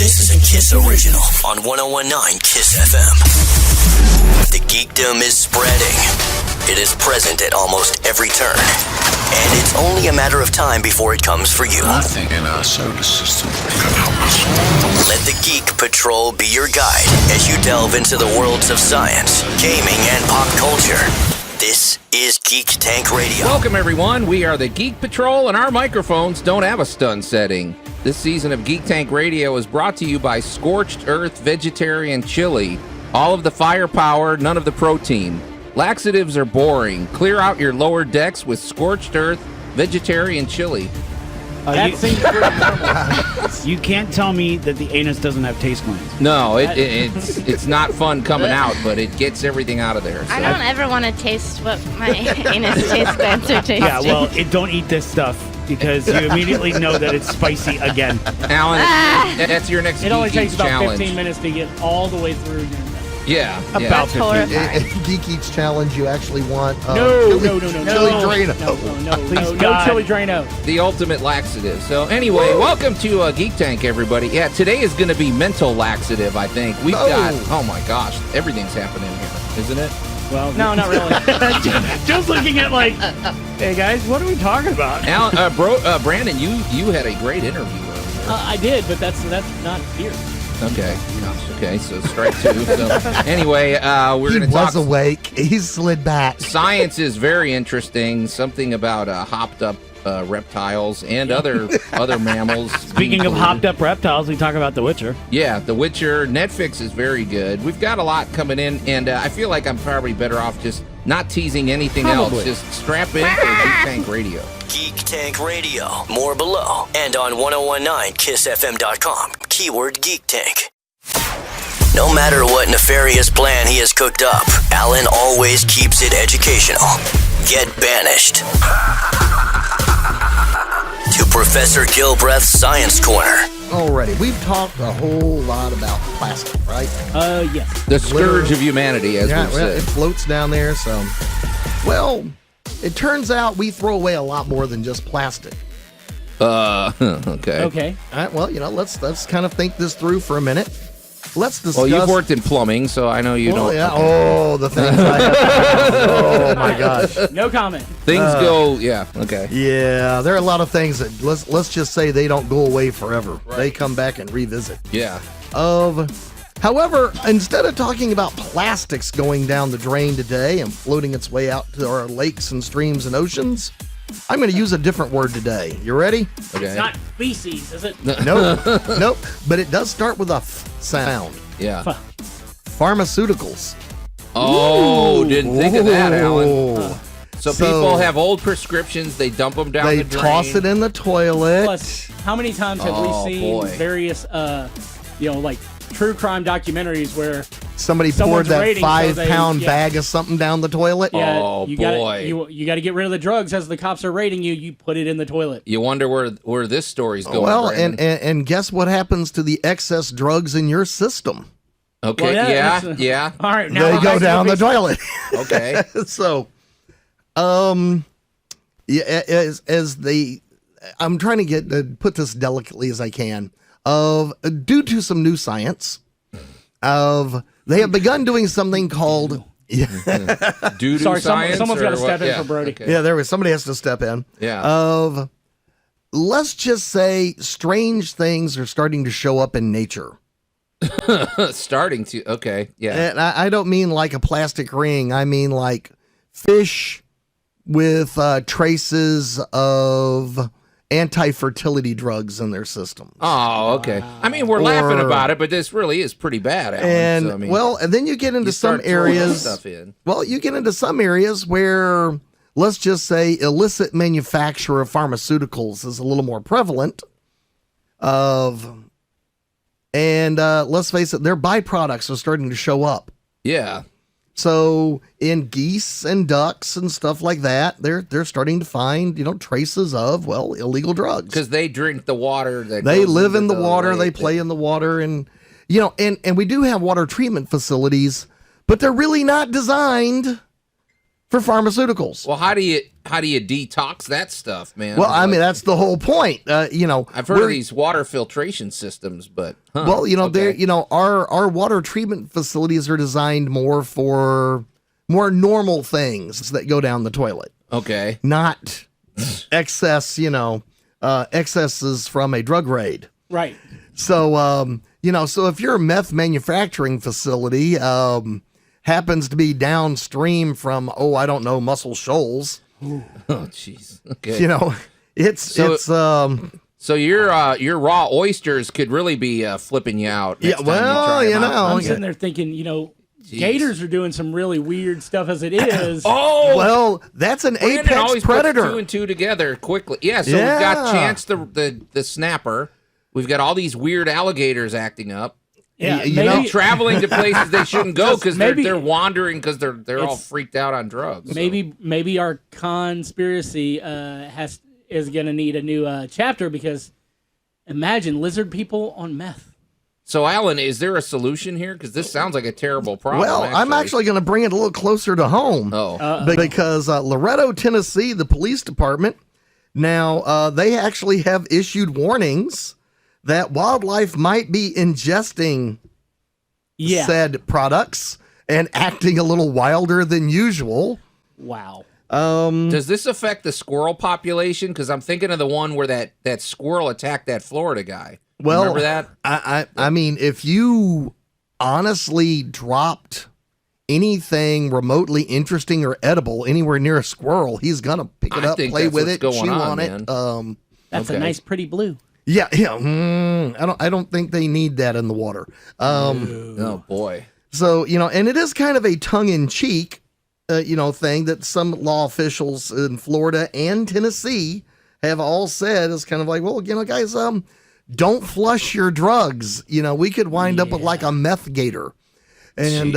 This is a Kiss original on 101.9 Kiss FM. The geekdom is spreading. It is present at almost every turn. And it's only a matter of time before it comes for you. Nothing in our solar system can help us. Let the Geek Patrol be your guide as you delve into the worlds of science, gaming, and pop culture. This is Geek Tank Radio. Welcome, everyone. We are the Geek Patrol, and our microphones don't have a stun setting. This season of Geek Tank Radio is brought to you by Scorched Earth Vegetarian Chili. All of the firepower, none of the protein. Laxatives are boring. Clear out your lower decks with Scorched Earth Vegetarian Chili. That seems pretty normal. You can't tell me that the anus doesn't have taste glands. No, it's not fun coming out, but it gets everything out of there. So. I don't ever want to taste what my anus taste glands are tasting. Yeah, well, don't eat this stuff because you immediately know that it's spicy again. Alan, that's your next It only Geek takes about challenge. 15 minutes to get all the way through your mouth. Yeah, About That's 15. horrifying. Geek Eats Challenge, you actually want No, chili Drano. No, God. chili Drano. the ultimate laxative. So anyway, welcome to Geek Tank, everybody. Yeah, today is going to be mental laxative, I think. We've got, oh my gosh, everything's happening here, isn't it? Well, no, not really. Just looking at hey guys, what are we talking about? Alan, Brandon, you had a great interview earlier. I did, but that's not here. Okay. Okay, so strike two. So anyway, we're He going to talk. was awake. He slid back. Science is very interesting. Something about hopped up reptiles and other mammals. Speaking of hopped up reptiles, we talk about The Witcher. Yeah, The Witcher. Netflix is very good. We've got a lot coming in, and I feel like I'm probably better off just not teasing anything else. Just strap in for Geek Tank Radio. Geek Tank Radio. More below and on 1019kissfm.com. Keyword Geek Tank. No matter what nefarious plan he has cooked up, Alan always keeps it educational. Get banished to Professor Gilbreth's Science Corner. Already, we've talked a whole lot about plastic, right? Yes. The scourge of humanity, as we've well, it said. floats down there. So, well, it turns out we throw away a lot more than just plastic. Okay. Okay. All right, well, let's kind of think this through for a minute. Let's discuss. Well, you've worked in plumbing, so I know you know. Yeah. Oh, the things I have. Oh my gosh. No comment. Things go. Yeah. Okay. Yeah, there are a lot of things that let's just say they don't go away forever. Right. They come back and revisit. Yeah. However, instead of talking about plastics going down the drain today and floating its way out to our lakes and streams and oceans, I'm going to use a different word today. You ready? Okay. It's not feces, is it? Nope. Nope. But it does start with a f sound. Yeah. Pharmaceuticals. Oh, didn't think of that, Alan. Ooh. So people have old prescriptions, they dump them down They the drain. toss it in the toilet. Plus, how many times have Oh, we seen boy. various, like true crime documentaries where Somebody poured someone's that raiding, so 5-pound they- bag of something down the toilet. Oh, you boy. you got to get rid of the drugs as the cops are raiding you. You put it in the toilet. You wonder where this story's going. Well, Brandon. and guess what happens to the excess drugs in your system? Okay, Well, yeah, that's yeah. All right, now They we're go back to down the basics. toilet. Okay. So, yeah, as they, I'm trying to put this delicately as I can. Due to some new science, they have begun doing something called. Due to Sorry, science, someone's or got to what? step in Yeah, for Brody. okay. Yeah, somebody has to step in. Yeah. Let's just say strange things are starting to show up in nature. Starting to. Okay. Yeah. And I don't mean like a plastic ring. I mean like fish with traces of anti-fertility drugs in their systems. Oh, okay. I mean, we're laughing about it, but this really is pretty bad, Alan. And So, I mean, and then you get into you some start throwing areas. stuff in. Well, you get into some areas where, let's just say, illicit manufacture of pharmaceuticals is a little more prevalent. And let's face it, their byproducts are starting to show up. Yeah. So in geese and ducks and stuff like that, they're starting to find traces of illegal drugs Because they drink the water. That they goes live in into the water, they lake. play in the water, and and we do have water treatment facilities, but they're really not designed for pharmaceuticals. Well, how do you detox that stuff, man? Well, I mean, that's the whole point. I've heard of these water filtration systems, but well, okay. our water treatment facilities are designed more for more normal things that go down the toilet. Okay. Not excess, excesses from a drug raid. Right. So, so if your meth manufacturing facility happens to be downstream from, I don't know, Muscle Shoals. Oh, jeez. Okay. So your raw oysters could really be flipping you out. Next time you try 'em out. I'm sitting there thinking, Gators are doing some really weird stuff as it is. Well, that's an Brandon apex always predator. puts 2 and 2 together quickly. Yeah, so we've got Chance the snapper. We've got all these weird alligators acting up. Yeah, traveling to places they shouldn't go because they're wandering because they're all freaked out on drugs. Maybe our conspiracy is going to need a new chapter, because imagine lizard people on meth. So, Alan, is there a solution here? Because this sounds like a terrible problem. Well, I'm actually going to bring it a little closer to home. Because Loretto, Tennessee, the police department, now they actually have issued warnings that wildlife might be ingesting said products and acting a little wilder than usual. Wow. Does this affect the squirrel population? Because I'm thinking of the one where that squirrel attacked that Florida guy. Well, remember that? I mean, if you honestly dropped anything remotely interesting or edible anywhere near a squirrel, he's gonna pick it up, play with it, chew on it. That's a nice, pretty blue. Yeah. I don't think they need that in the water. Oh boy. So and it is kind of a tongue-in-cheek, thing that some law officials in Florida and Tennessee have all said is kind of like, well, guys, don't flush your drugs. We could wind up with like a meth gator. And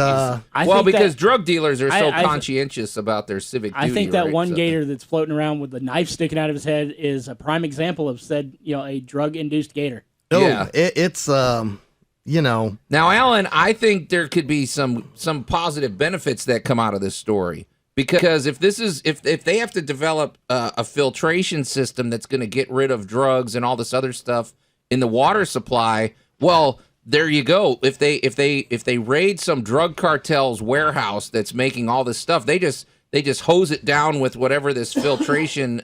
because drug dealers are so conscientious about their civic duty. I think that gator that's floating around with the knife sticking out of his head is a prime example of a drug-induced gator. Yeah, it's Now, Alan, I think there could be some positive benefits that come out of this story. Because if they have to develop a filtration system that's going to get rid of drugs and all this other stuff in the water supply, well, there you go. If they raid some drug cartel's warehouse that's making all this stuff, they just hose it down with whatever this filtration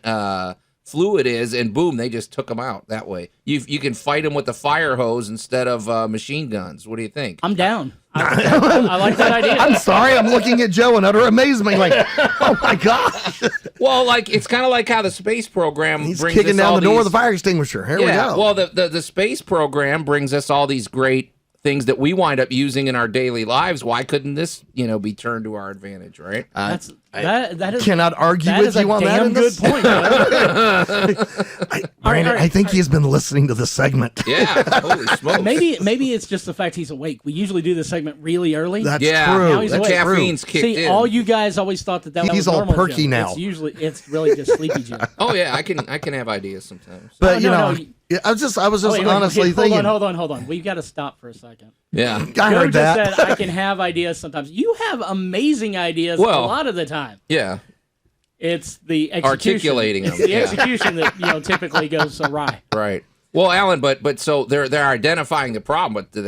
fluid is, and boom, they just took them out that way. You can fight them with a fire hose instead of machine guns. What do you think? I'm down. I like that idea. I'm sorry, I'm looking at Joe in utter amazement, like, oh my gosh. Well, it's kind of like how the space program He's brings kicking us down all the door these, with a fire extinguisher. Here we go. Well, the space program brings us all these great things that we wind up using in our daily lives. Why couldn't this, be turned to our advantage, right? That is cannot argue with you on that. Damn good point. I think he's been listening to this segment. Yeah, holy smokes. Maybe it's just the fact he's awake. We usually do this segment really early. That's true. Now he's the awake. caffeine's kicked in. See, all you guys always thought that He's was all normal, perky Joe. now. It's really just sleepy Joe. Oh yeah, I can have ideas sometimes. But I was just honestly thinking. Hold on. We've got to stop for a second. Yeah, I heard Joe that. just said I can have ideas sometimes. You have amazing ideas a lot of the time. Yeah. It's the execution. Articulating them. It's the execution that typically goes awry. Right. Well, Alan, but so they're identifying the problem. But do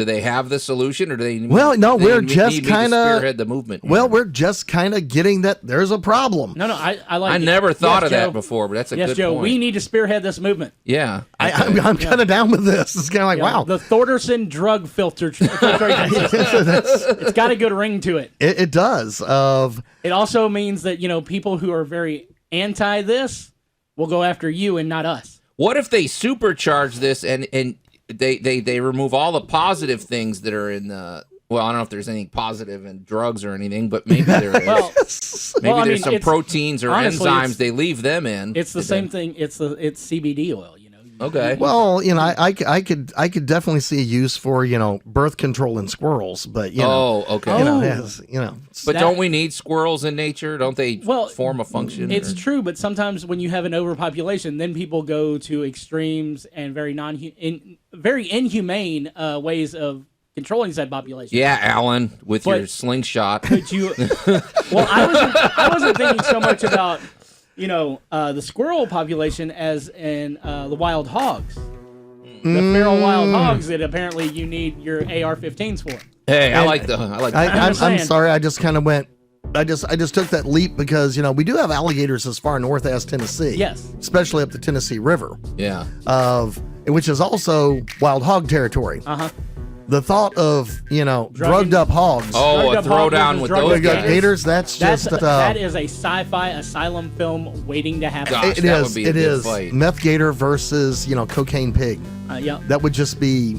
they have the solution, or do they? Well, no, we're just kind of spearhead the movement. Well, we're just kind of getting that there's a problem. No, I like. I never thought of that before, but that's a good Joe, point. we need to spearhead this movement. Yeah, I'm kind of down with this. It's kind of like wow, the Thorderson drug filter. It's got a good ring to it. It does. It also means that people who are very anti this will go after you and not us. What if they supercharge this and they remove all the positive things that are in the? Well, I don't know if there's anything positive in drugs or anything, but maybe there is. Maybe there's some proteins or enzymes they leave them in. It's the same thing. It's CBD oil. Okay. Well, I could definitely see a use for birth control in squirrels, but okay. But don't we need squirrels in nature? Don't they form a function? It's true, but sometimes when you have an overpopulation, then people go to extremes and very inhumane ways of controlling said population. Yeah, Alan, with But- your slingshot. Could you? Well, I wasn't thinking so much about the squirrel population as in the wild hogs, the feral wild hogs that apparently you need your AR-15s for. Hey, I like the. I'm saying. sorry. I just kind of went. I just took that leap because we do have alligators as far north as Tennessee. Yes. especially up the Tennessee River, Yeah. which is also wild hog territory. The thought of drugged up hogs. Oh, Drugged a up hog throwdown versus with drugged those up guys. Gators. That's just That is a sci-fi asylum film waiting to happen. Gosh, it that is. would be a It good is fight. meth gator versus cocaine pig. Yeah. That would just be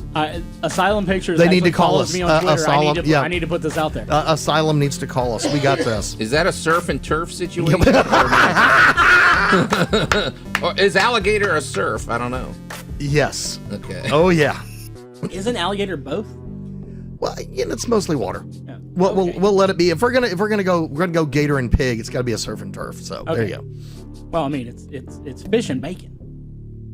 Asylum Pictures. They need actually to call follows us. me on Twitter. Asylum, yeah. I need to put this out there. Asylum needs to call us. We got this. Is that a surf and turf situation? Or is alligator a surf? I don't know. Yes. Okay. Oh yeah. Isn't alligator both? Well, it's mostly water. Yeah. We'll Okay. we'll let it be. If we're gonna go gator and pig, it's got to be a surf and turf. So there Okay. you go. Well, I mean, it's fish and bacon.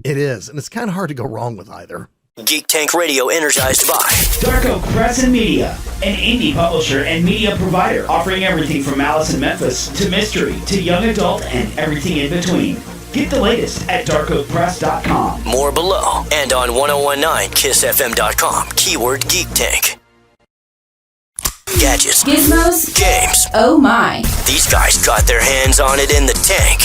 It is, and it's kind of hard to go wrong with either. Geek Tank Radio energized by Dark Oak Press and Media, an indie publisher and media provider offering everything from Alice in Memphis to mystery to young adult and everything in between. Get the latest at darkoakpress.com. More Below and on 1019kissfm.com. Keyword Geek Tank. Gadgets, Gizmos? games. Oh my. These guys got their hands on it in the tank.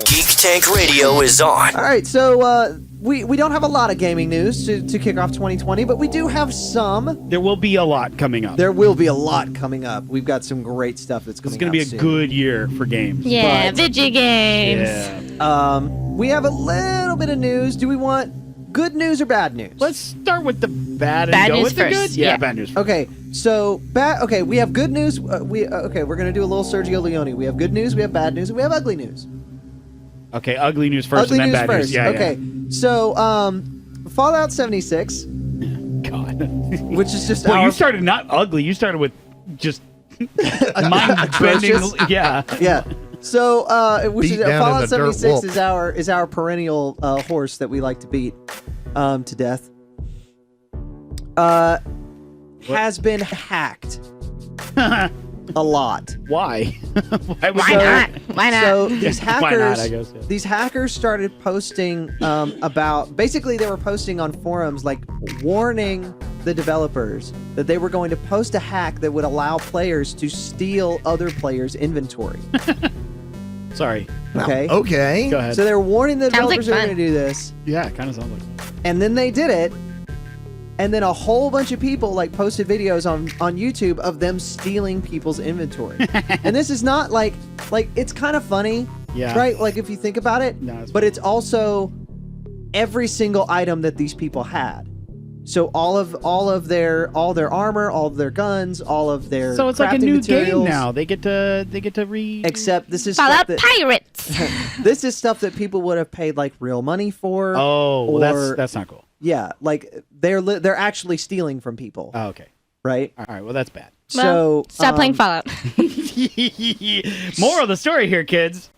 Geek Tank Radio is on. All right, so we don't have a lot of gaming news to kick off 2020, but we do have some. There will be a lot coming up. There will be a lot coming up. We've got some great stuff that's It's coming going to be a soon. good year for games. Yeah, But- video games. Yeah. We have a little bit of news. Do we want good news or bad news? Let's start with the bad and Bad go news with the first, good. yeah. Bad news first. Okay, so okay, we have good news. Okay, we're gonna do a little Sergio Leone. We have good news, we have bad news, and we have ugly news. Okay, ugly news first Ugly and news then bad first. news. Yeah, okay, so Fallout 76, yeah. God. which is just Well, our you started not ugly. You started with just mind-bending. Atrocious? Yeah. yeah. So, which Beat is down in Fallout the dirt 76 whoop. is our perennial horse that we like to beat to death. Has been hacked a lot. Why? Why, Why not? Why not? So these Why hackers, not, I guess, yeah. these hackers started posting about. Basically, they were posting on forums like warning the developers that they were going to post a hack that would allow players to steal other players' inventory. Sorry. Okay. Okay. Go ahead. So they were warning the Sounds like developers they were fun. going to do this, Yeah, it kind of sounds like. and then they did it. And then a whole bunch of people like posted videos on YouTube of them stealing people's inventory. And this is not like it's kind of funny, Yeah. right? Like if you think about it, No, it's but it's also every single item that these people had. So all of their armor, all of their guns, all of their So it's like a crafting new materials, game now. They get to read. Except this is Fallout stuff that, Pirates. this is stuff that people would have paid like real money for. Oh, well, or- that's not cool. Yeah, like they're actually stealing from people, Oh, okay. right? All right. Well, that's bad. Well, So stop playing Fallout. Moral of the story here, kids.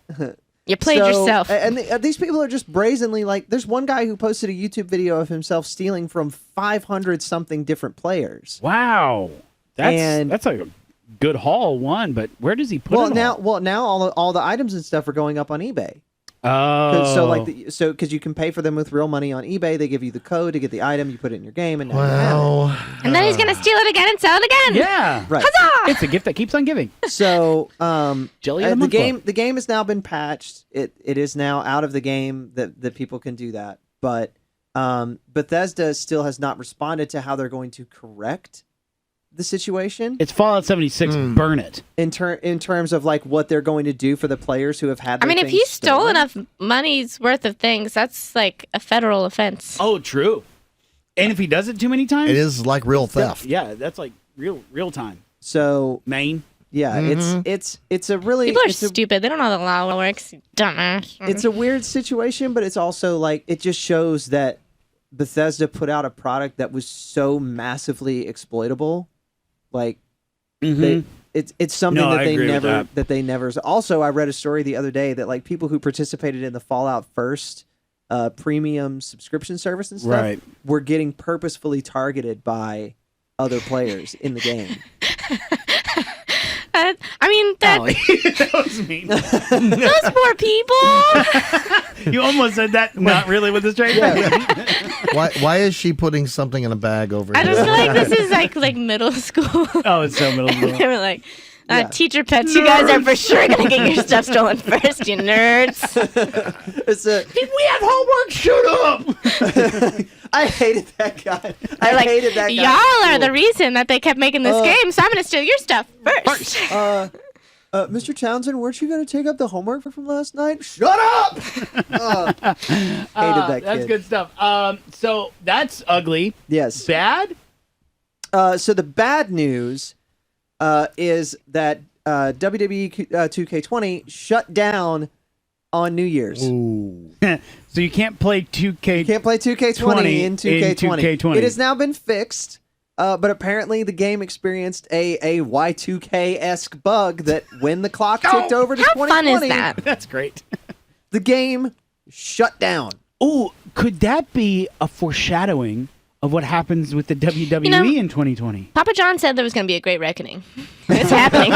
You played so- yourself. And these people are just brazenly like. There's one guy who posted a YouTube video of himself stealing from 500 something different players. Wow. And- That's like a good haul one, but where does he put it Now all the items and stuff are going up on eBay. Oh. So because you can pay for them with real money on eBay, they give you the code to get the item, you put it in your game, and now you have Well, and then he's gonna steal it again and sell it again. Yeah. it. Right. Huzzah! It's a gift that keeps on giving. So Jelly of the the month game club. the game has now been patched. It is now out of the game that people can do that. But Bethesda still has not responded to how they're going to correct the situation It's Fallout 76. Burn it. in terms of like what they're going to do for the players who have had. I their mean, if things you stole stolen. enough money's worth of things, that's like a federal offense. Oh, true. And if he does it too many times, it is like real theft. Yeah, that's like real time. So Maine. yeah, it's a really People are it's a- stupid. They don't know how the law works. Dumbass. it's a weird situation, but it's also like it just shows that Bethesda put out a product that was so massively exploitable. Like it's something No, that I they agree with never. Also, I read a story the other day that like people who participated in the Fallout First premium subscription service and stuff Right. were getting purposefully targeted by other players in the game. I mean, that was mean. those poor people. You almost said that, not really with a straight face. Why is she putting something in a bag over I here? just feel like this is like middle school. Oh, it's so middle school. They were like, teacher pets, you guys are for sure going to get your stuff stolen first, you nerds. It's a, We have homework. Shut up. I hated that guy. They're like, hated that guy. y'all are the reason that they kept making this game, so I'm going to steal your stuff first. Mr. Townsend, weren't you going to take up the homework from last night? Shut up! Hated that That's kid. good stuff. So that's ugly. Yes. Bad? So the bad news is that WWE 2K20 shut down on New Year's. Ooh. So you can't play 2K. You can't play 2K20 in 2K20. 2K20. It has now been fixed, but apparently the game experienced a Y2K-esque bug that when the clock ticked over to How 2020, fun is that? That's great. the game shut down. Oh, could that be a foreshadowing of what happens with the WWE in 2020? Papa John said there was going to be a great reckoning. It's happening.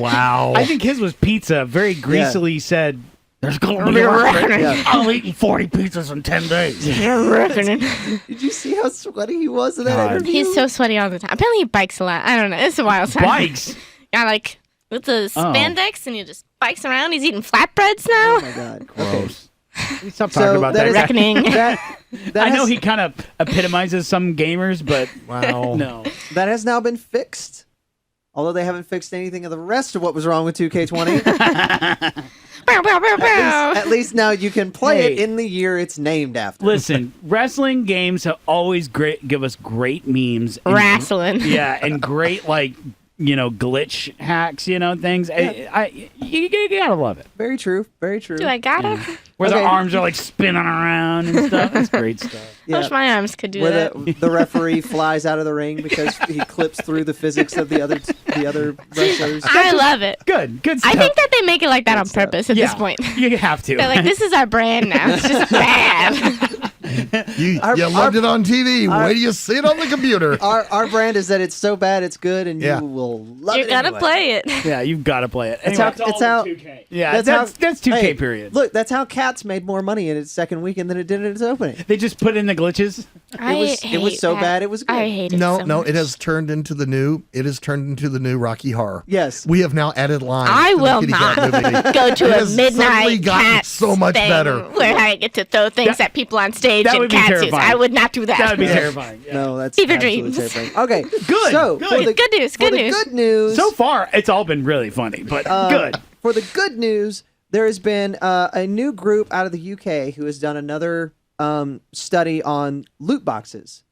Wow. I think his was pizza. Very greasily said, there's going to be a reckoning. Yeah. I'll eat 40 pizzas in 10 days. Reckoning. Did you see how sweaty he was in that God. interview? He's so sweaty all the time. Apparently he bikes a lot. I don't know. It's a wild time. Bikes? Yeah, like with the spandex and he just bikes around. He's eating flatbreads now. Oh my god. Okay. Stop talking about that. Reckoning. That I know has- he kind of epitomizes some gamers, but Wow. no. that has now been fixed. Although they haven't fixed anything of the rest of what was wrong with 2K20. Bow, bow, bow, bow. At least now you can play it Hey. in the year it's named after. Listen, wrestling games have always give us great memes. And, Wrestling. Yeah, and great, glitch hacks, things. You gotta love it. Very true. Very true. Do I gotta? Where Okay. the arms are like spinning around and stuff. That's great stuff. I wish my arms could do Where that. the referee flies out of the ring because he clips through the physics of the other wrestlers. I love it. Good I stuff. think that they make it like that on stuff. purpose at yeah, this point. you have to. They're like, this is our brand now. It's just bad. You Our- loved it on TV. Wait till you see it on the computer. Our brand is that it's so bad it's good, and Yeah. you will love You're it. gonna anyway. play it. Yeah, you've got to play it. It's Anyway, how. It's how. yeah, that's 2K hey, period. Look, that's how Cats made more money in its second weekend than it did in its opening. They just put in the glitches. It was so bad it was good. I hate it. No, so no, much. it has turned into the new. It has turned into the new Rocky Horror. Yes. We have now added lines. I to the will Kitty Cat not movie. go to It a has suddenly midnight gotten cat so much thing better. where I get to throw things at people on stage that in would be cat suits. terrifying. I would not do that. That would be terrifying. Yeah. No, that's Fever absolutely dreams. terrifying. Okay, Good, So good. for the Good news, for good the news. good news. So far, it's all been really funny, but good. For the good news, there has been a new group out of the UK who has done another study on loot boxes.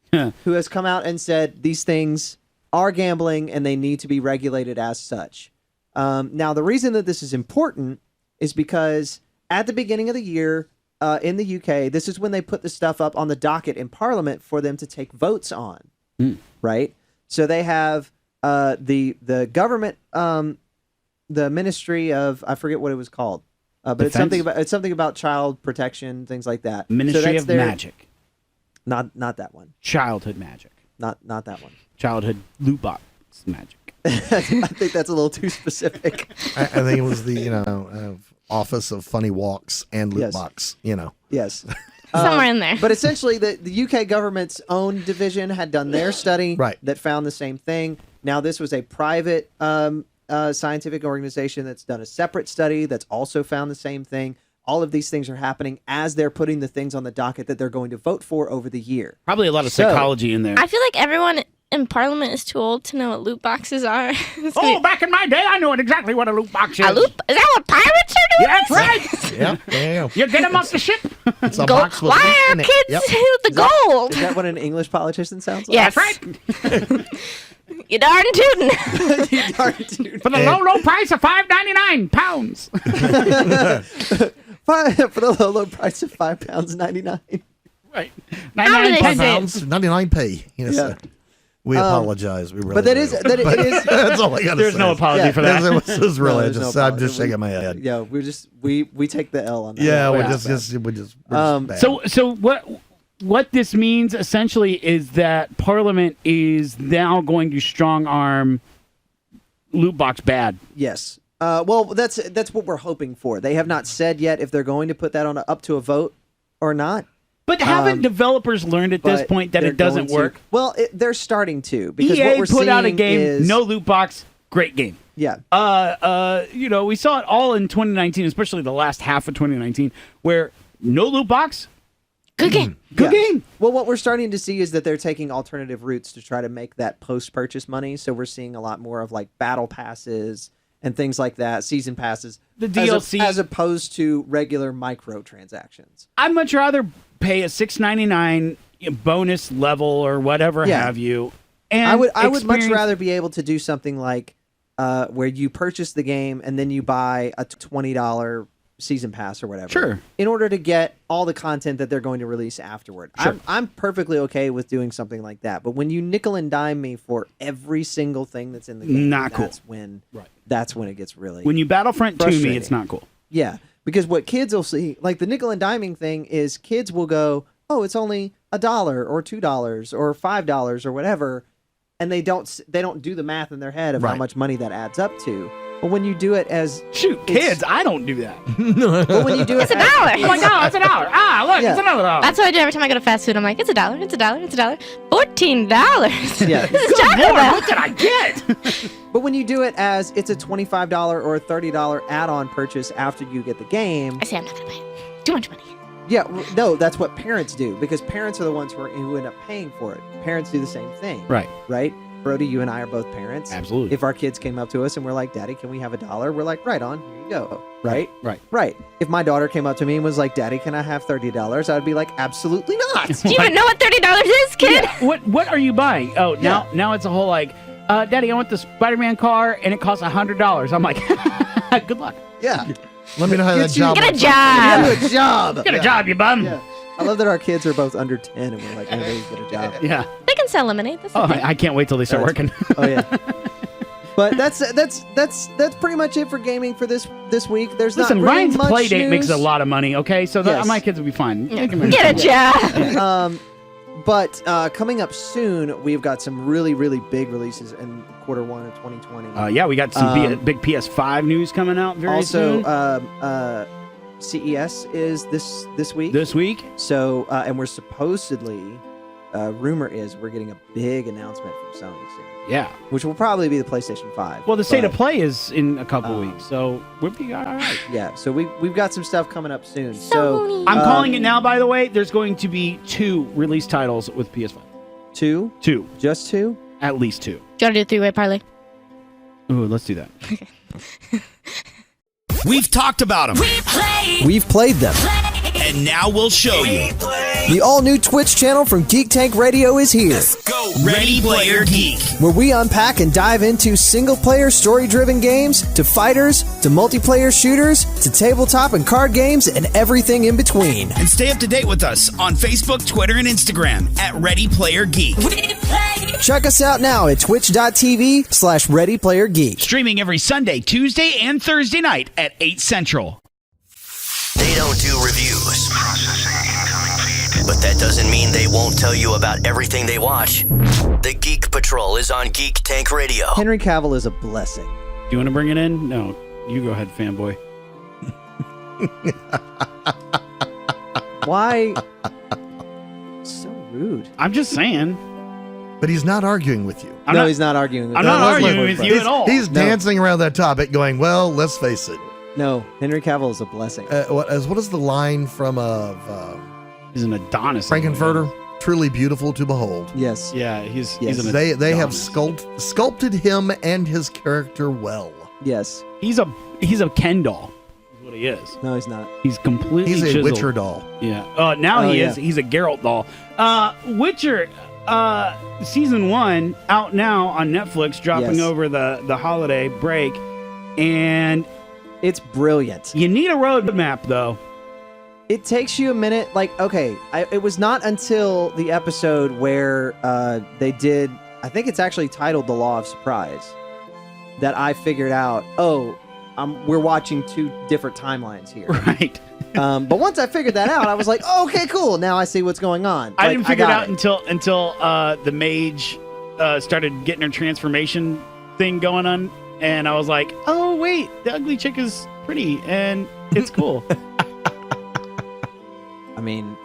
Who has come out and said these things are gambling and they need to be regulated as such. Now, the reason that this is important is because at the beginning of the year in the UK, this is when they put the stuff up on the docket in Parliament for them to take votes on. Right? So they have the government, the Ministry of, I forget what it was called, but it's something about child protection, things like that. Ministry that's of their- Magic. Not that one. Childhood magic. Not that one. Childhood loot box magic. I think that's a little too specific. I think it was the Office of Funny Walks and Loot Yes. Box. Yes. Somewhere in there. But essentially, the UK government's own division had done their study Right. that found the same thing. Now, this was a private scientific organization that's done a separate study that's also found the same thing. All of these things are happening as they're putting the things on the docket that they're going to vote for over the year. Probably a lot of So- psychology in there. I feel like everyone in Parliament is too old to know what loot boxes are. It's gonna Oh, back in my day, I knew exactly what a loot box is. be- a loot? Is that what pirates are doing? Yeah, that's right. Yeah, yeah. You get them off the ship. It's a Go- box with Why loot are in it. kids Yep. with the gold? Is that what an English politician sounds like? Yes. That's right. You darn tootin'. For the low price of £5.99. For the low price of £5.99. Right. How do they 99 say- Pounds, 99p. Yeah. We apologize. We really But that do. is that it is. That's all I got to say. There's no apology Yeah, for that. This is really there's no I'm apology. just shaking my head. Yeah, we take the L on that. Yeah, We're we're not just bad. bad. So what? what this means essentially is that Parliament is now going to strong arm loot box bad. Yes. Well, that's what we're hoping for. They have not said yet if they're going to put that up to a vote or not. But haven't developers learned at this point that it doesn't work? Well, they're starting to, because EA what we're put out a seeing game, is, no loot box, great game. Yeah. We saw it all in 2019, especially the last half of 2019, where no loot box, Good game. good game. Well, what we're starting to see is that they're taking alternative routes to try to make that post-purchase money. So we're seeing a lot more of like battle passes and things like that, season passes, The DLC. as opposed to regular microtransactions. I'd much rather pay a $6.99 bonus level or whatever Yeah. have you. And I would much experience- rather be able to do something like where you purchase the game and then you buy a $20 season pass or whatever. Sure. In order to get all the content that they're going to release afterward. Sure. I'm perfectly okay with doing something like that. But when you nickel and dime me for every single thing that's in the game, Not cool. that's when it gets really When you Battlefront to me, frustrating. it's not cool. Yeah, because what kids will see, like the nickel and diming thing, is kids will go, "Oh, it's only $1 or $2 or $5 or whatever," and they don't do the math in their head of how Right. much money that adds up to. But when you do it as Shoot, kids, I don't do that. but when you do it, It's $1. Oh my God, it's $1. Ah, look, Yeah. it's another $1. That's what I do every time I go to fast food. I'm like, it's $1, it's $1, it's $1. $14. yeah. What's talking Lord, about? what did I get? But when you do it as it's a $25 or a $30 add-on purchase after you get the game, I say I'm not gonna pay it. Too much money. yeah, no, that's what parents do, because parents are the ones who end up paying for it. Parents do the same thing, Right. right? Brody, you and I are both parents. Absolutely. If our kids came up to us and were like, "Daddy, can we have $1?" We're like, "Right on, here you go." Right? Right. If my daughter came up to me and was like, "Daddy, can I have $30?" I would be like, "Absolutely not." Do you even know what $30 is, kid? Yeah. What are you buying? Oh, now it's a whole like, Daddy, I want the Spider-Man car and it costs $100. I'm like, good luck. Yeah. Let me know how that job Get a works. job. Good job. Get a job, you bum. Yeah. I love that our kids are both under 10 and we're like, "Hey, get a job." Yeah. They can sell lemonade. That's Oh, okay. I can't wait till they start working. Oh yeah. But that's pretty much it for gaming for this week. There's Listen, not really Ryan's much play date news. makes a lot of money, okay? So Yes. my kids will be fine. They can Get a job. But coming up soon, we've got some really, really big releases in quarter one of 2020. Yeah, we got some big PS5 news coming out very soon. Also, CES is this week. This week. So, and we're supposedly, rumor is we're getting a big announcement from Sony soon, Yeah. which will probably be the PlayStation 5. Well, the state But, of play is in a couple weeks, so we'll be all right. yeah. So we've got some stuff coming up soon. So Sony. I'm calling it now, by the way. There's going to be 2 release titles with PS5. 2, 2. just 2. At least 2. Do you want to do a three-way parlay? Ooh, let's do that. We've talked about them, We've played them. and now we'll show you. The all-new Twitch channel from Geek Tank Radio is here, Go Ready Player Geek. where we unpack and dive into single-player story-driven games, to fighters, to multiplayer shooters, to tabletop and card games, and everything in between. And stay up to date with us on Facebook, Twitter, and Instagram at Ready Player Geek. Check us out now at twitch.tv/ReadyPlayerGeek. Streaming every Sunday, Tuesday, and Thursday night at 8 Central. They don't do reviews. But that doesn't mean they won't tell you about everything they watch. The Geek Patrol is on Geek Tank Radio. Henry Cavill is a blessing. Do you want to bring it in? No. You go ahead, fanboy. Why? So rude. I'm just saying. But he's not arguing with you. I'm no, not- he's not arguing with I'm you. not Let's arguing look with for it. you at all. He's No. dancing around that topic going, well, let's face it. No, Henry Cavill is a blessing. What is the line from He's an Adonis. Frankenfurter? Truly beautiful to behold. Yes. Yeah, he's Yes. an They have Adonis. sculpted him and his character well. Yes. He's a Ken doll. Is what he is. No, he's not. He's completely He's a chiseled. Witcher doll. Yeah. Now Oh, he yeah. is. He's a Geralt doll. Witcher season 1 out now on Netflix, dropping Yes. over the holiday break, and It's brilliant. you need a roadmap though. It takes you a minute. Like, okay, it was not until the episode where they did, I think it's actually titled The Law of Surprise, that I figured out, oh, we're watching two different timelines here. Right. But once I figured that out, I was like, oh, okay, cool. Now I see what's going on. I Like, didn't figure it got out until the mage started getting her transformation thing going on, and I was like, oh wait, the ugly chick is pretty and it's cool. I mean,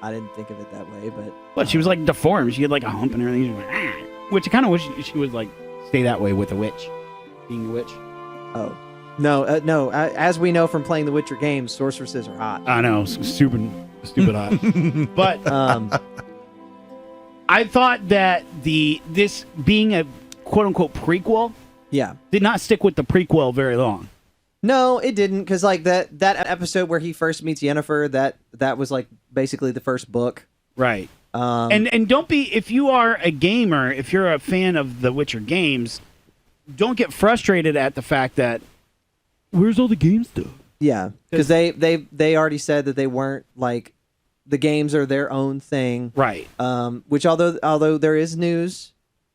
I didn't think of it that way, but But she was like deformed. She had like a hump and everything. She was like, which I kind of wish she would like stay that way with a witch, being a witch. oh. No. As we know from playing the Witcher games, sorceresses are hot. I know, stupid hot. But I thought that this being a quote unquote prequel, Yeah. did not stick with the prequel very long. No, it didn't, because like that episode where he first meets Yennefer, that was like basically the first book. Right. And don't be, if you are a gamer, if you're a fan of the Witcher games, don't get frustrated at the fact that where's all the game stuff? Yeah, because they already said that they weren't like the games are their own thing, right? Which although there is news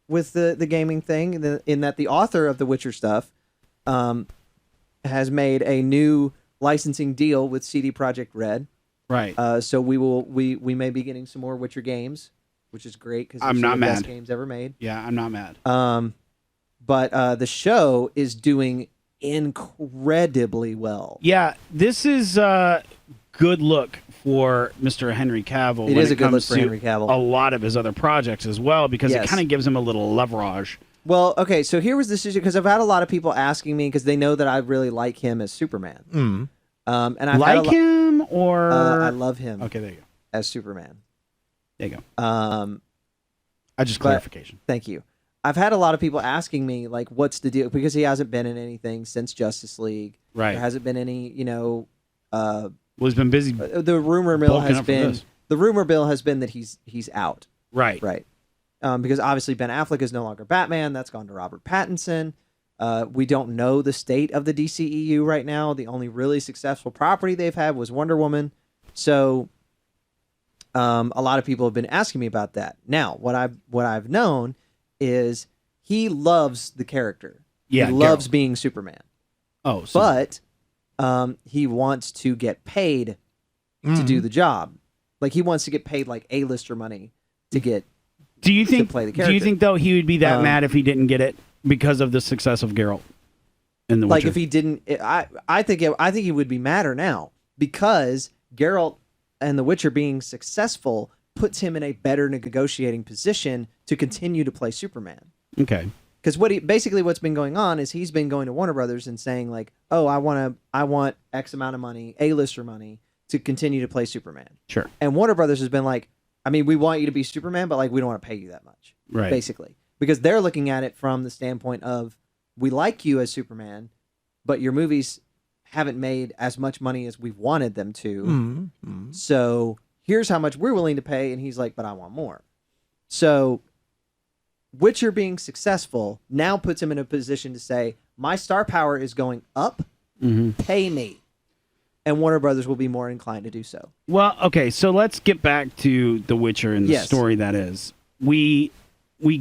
with the gaming thing in that the author of the Witcher stuff has made a new licensing deal with CD Projekt Red, right? So we may be getting some more Witcher games, which is great because I'm not the best mad. games ever made. Yeah, I'm not mad. But the show is doing incredibly well. Yeah, this is a good look for Mr. Henry Cavill. It when is a good look comes for to Henry Cavill. A lot of his other projects as well, because it Yes. kind of gives him a little leverage. Well, okay, so here was the situation, because I've had a lot of people asking me because they know that I really like him as Superman. Mm. And I Like him or I love him. Okay, there you go. As Superman. There you go. I just clarification. Thank you. I've had a lot of people asking me like, what's the deal? Because he hasn't been in anything since Justice League. Right. There hasn't been any, Well, he's been busy. The rumor mill bulking has up for been this. the rumor mill has been that he's out. Right. Right. Because obviously Ben Affleck is no longer Batman. That's gone to Robert Pattinson. We don't know the state of the DCEU right now. The only really successful property they've had was Wonder Woman. So a lot of people have been asking me about that. Now, what I've known is he loves the character. Yeah, he loves Geralt. being Superman. Oh, so But he wants to get paid to do the job. Like he wants to get paid like A-lister money to get do you think? to play the Do character. you think though he would be that mad if he didn't get it because of the success of Geralt in the like Witcher? if he didn't? I think he would be madder now because Geralt and The Witcher being successful puts him in a better negotiating position to continue to play Superman. Okay. Because what's been going on is he's been going to Warner Brothers and saying like, oh, I want X amount of money, A-lister money, to continue to play Superman. Sure. And Warner Brothers has been like, I mean, we want you to be Superman, but like we don't want to pay you that much. Right. Basically. Because they're looking at it from the standpoint of we like you as Superman, but your movies haven't made as much money as we wanted them to. Mm. So here's how much we're willing to pay. And he's like, but I want more. So Witcher being successful now puts him in a position to say, my star power is going up, pay me. And Warner Brothers will be more inclined to do so. Well, okay, so let's get back to The Witcher and the Yes. story that is. We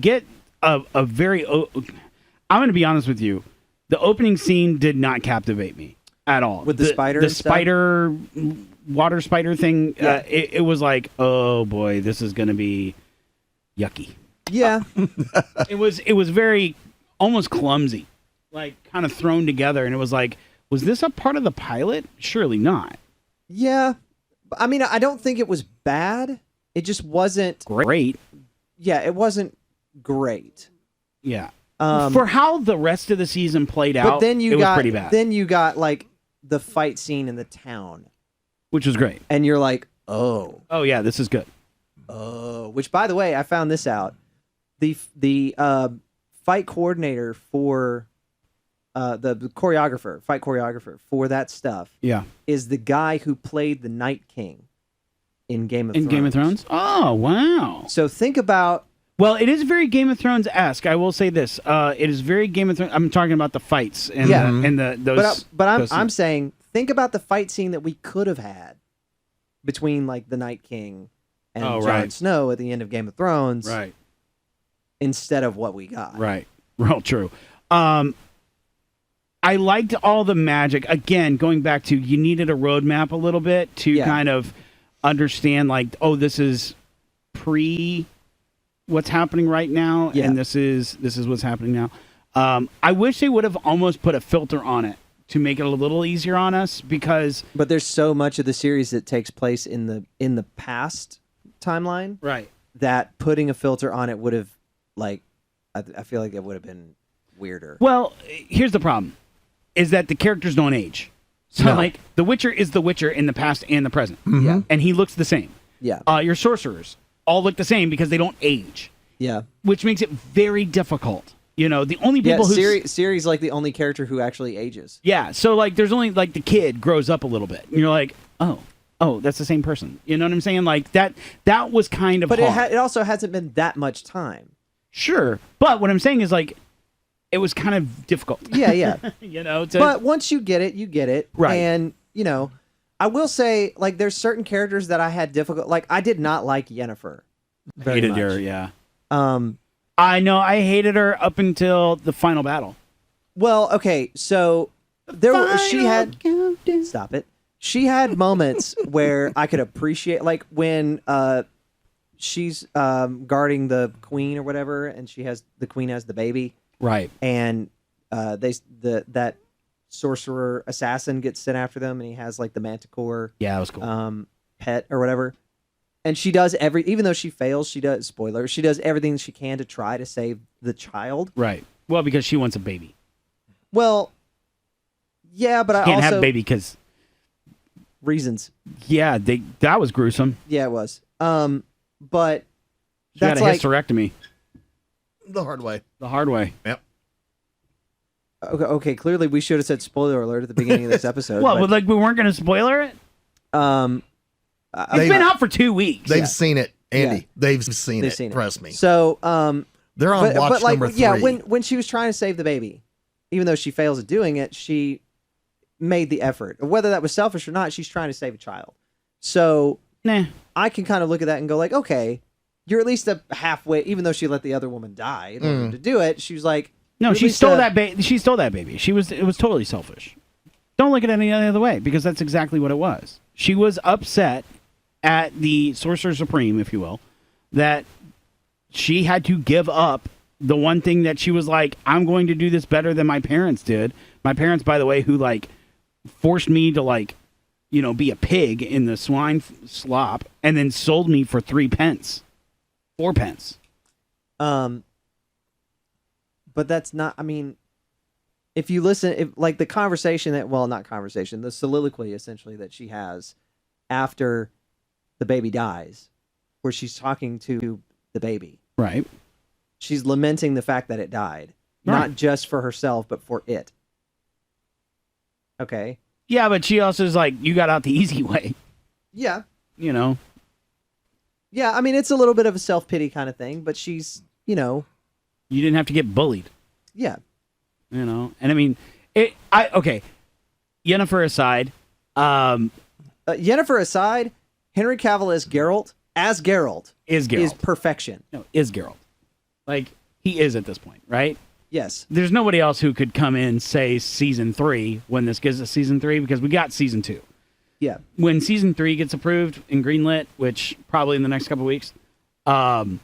get a very... I'm going to be honest with you. The opening scene did not captivate me at all. With the spider The and stuff? spider, water spider thing, Yeah. it was like, oh boy, this is going to be yucky. Yeah. It was very, almost clumsy. Like, kind of thrown together, and it was like, was this a part of the pilot? Surely not. Yeah. I mean, I don't think it was bad. It just wasn't Great. Yeah, it wasn't great. Yeah. Um, For how the rest of the season played out, but then it you was got pretty bad. then you got like the fight scene in the town, which was great. and you're like, oh, yeah, this is good. oh. Which, by the way, I found this out. The fight coordinator for the fight choreographer for that stuff, Yeah. is the guy who played the Night King in Game of Thrones. Game of Thrones? Oh, wow. So think about. Well, it is very Game of Thrones-esque. I will say this. It is very Game of Thrones. I'm talking about the fights and Yeah. those. But I'm saying, think about the fight scene that we could have had between like the Night King and Oh, Jon right. Snow at the end of Game of Thrones, Right. instead of what we got. Right. Real true. I liked all the magic. Again, going back to you needed a roadmap a little bit to kind of understand, like, oh, this is pre what's happening right now, and this is what's happening now. I wish they would have almost put a filter on it to make it a little easier on us, because but there's so much of the series that takes place in the past timeline, right? That putting a filter on it would have, like, I feel like it would have been weirder. Well, here's the problem: is that the characters don't age. So, like, The Witcher is The Witcher in the past and the present, and he looks the same. Yeah, your sorcerers all look the same because they don't age. Yeah, which makes it very difficult. You know, the only people who Ciri's like the only character who actually ages. Yeah, so like there's only like the kid grows up a little bit, and you're like, oh, that's the same person. You know what I'm saying? Like that was kind of but hard. It also hasn't been that much time. Sure, but what I'm saying is, like, it was kind of difficult. Yeah. You know, but once you get it, you get it. Right. And, you know, I will say, like, there's certain characters that I had difficult. Like, I did not like Yennefer. Hated her, yeah. I know, I hated her up until the final battle. Well, okay, so she had stop it. She had moments where I could appreciate, like when she's guarding the queen or whatever, and the queen has the baby, right? And that sorcerer assassin gets sent after them, and he has like the manticore, that was cool, pet or whatever. And she does even though she fails, she does everything she can to try to save the child. Right. Well, because she wants a baby. Well, yeah, but I can't also have a baby because reasons. Yeah, that was gruesome. Yeah, it was. But she got a hysterectomy. The hard way. The hard way. Yep. Okay. Clearly, we should have said spoiler alert at the beginning of this episode. Well, like we weren't going to spoiler it. It's been out for 2 weeks. They've seen it, Andy. Yeah. They've seen it. Trust me. So, they're on watch number 3. Yeah, when she was trying to save the baby, even though she fails at doing it, she made the effort. Whether that was selfish or not, she's trying to save a child. So, I can kind of look at that and go like, okay, you're at least a halfway. Even though she let the other woman die in order to do it, she was like, no, she stole that baby. She stole that baby. It was totally selfish. Don't look at it any other way, because that's exactly what it was. She was upset at the Sorcerer Supreme, if you will, that she had to give up the one thing that she was like, I'm going to do this better than my parents did. My parents, by the way, who like forced me to like, you know, be a pig in the swine slop, and then sold me for 3 pence, 4 pence. But that's not. I mean, if you listen, like the conversation the soliloquy essentially that she has after the baby dies, where she's talking to the baby. Right. She's lamenting the fact that it died, not just for herself, but for it. Okay. Yeah, but she also is like, you got out the easy way. Yeah. You know. Yeah, I mean, it's a little bit of a self-pity kind of thing, but she's, you know. You didn't have to get bullied. Yeah. You know, and I mean, okay. Yennefer aside. Yennefer aside, Henry Cavill as Geralt is perfection. No, is Geralt. Like, he is at this point, right? Yes. There's nobody else who could come in, say, season 3 when this gives us season 3, because we got season 2. Yeah. When season 3 gets approved and greenlit, which probably in the next couple of weeks, I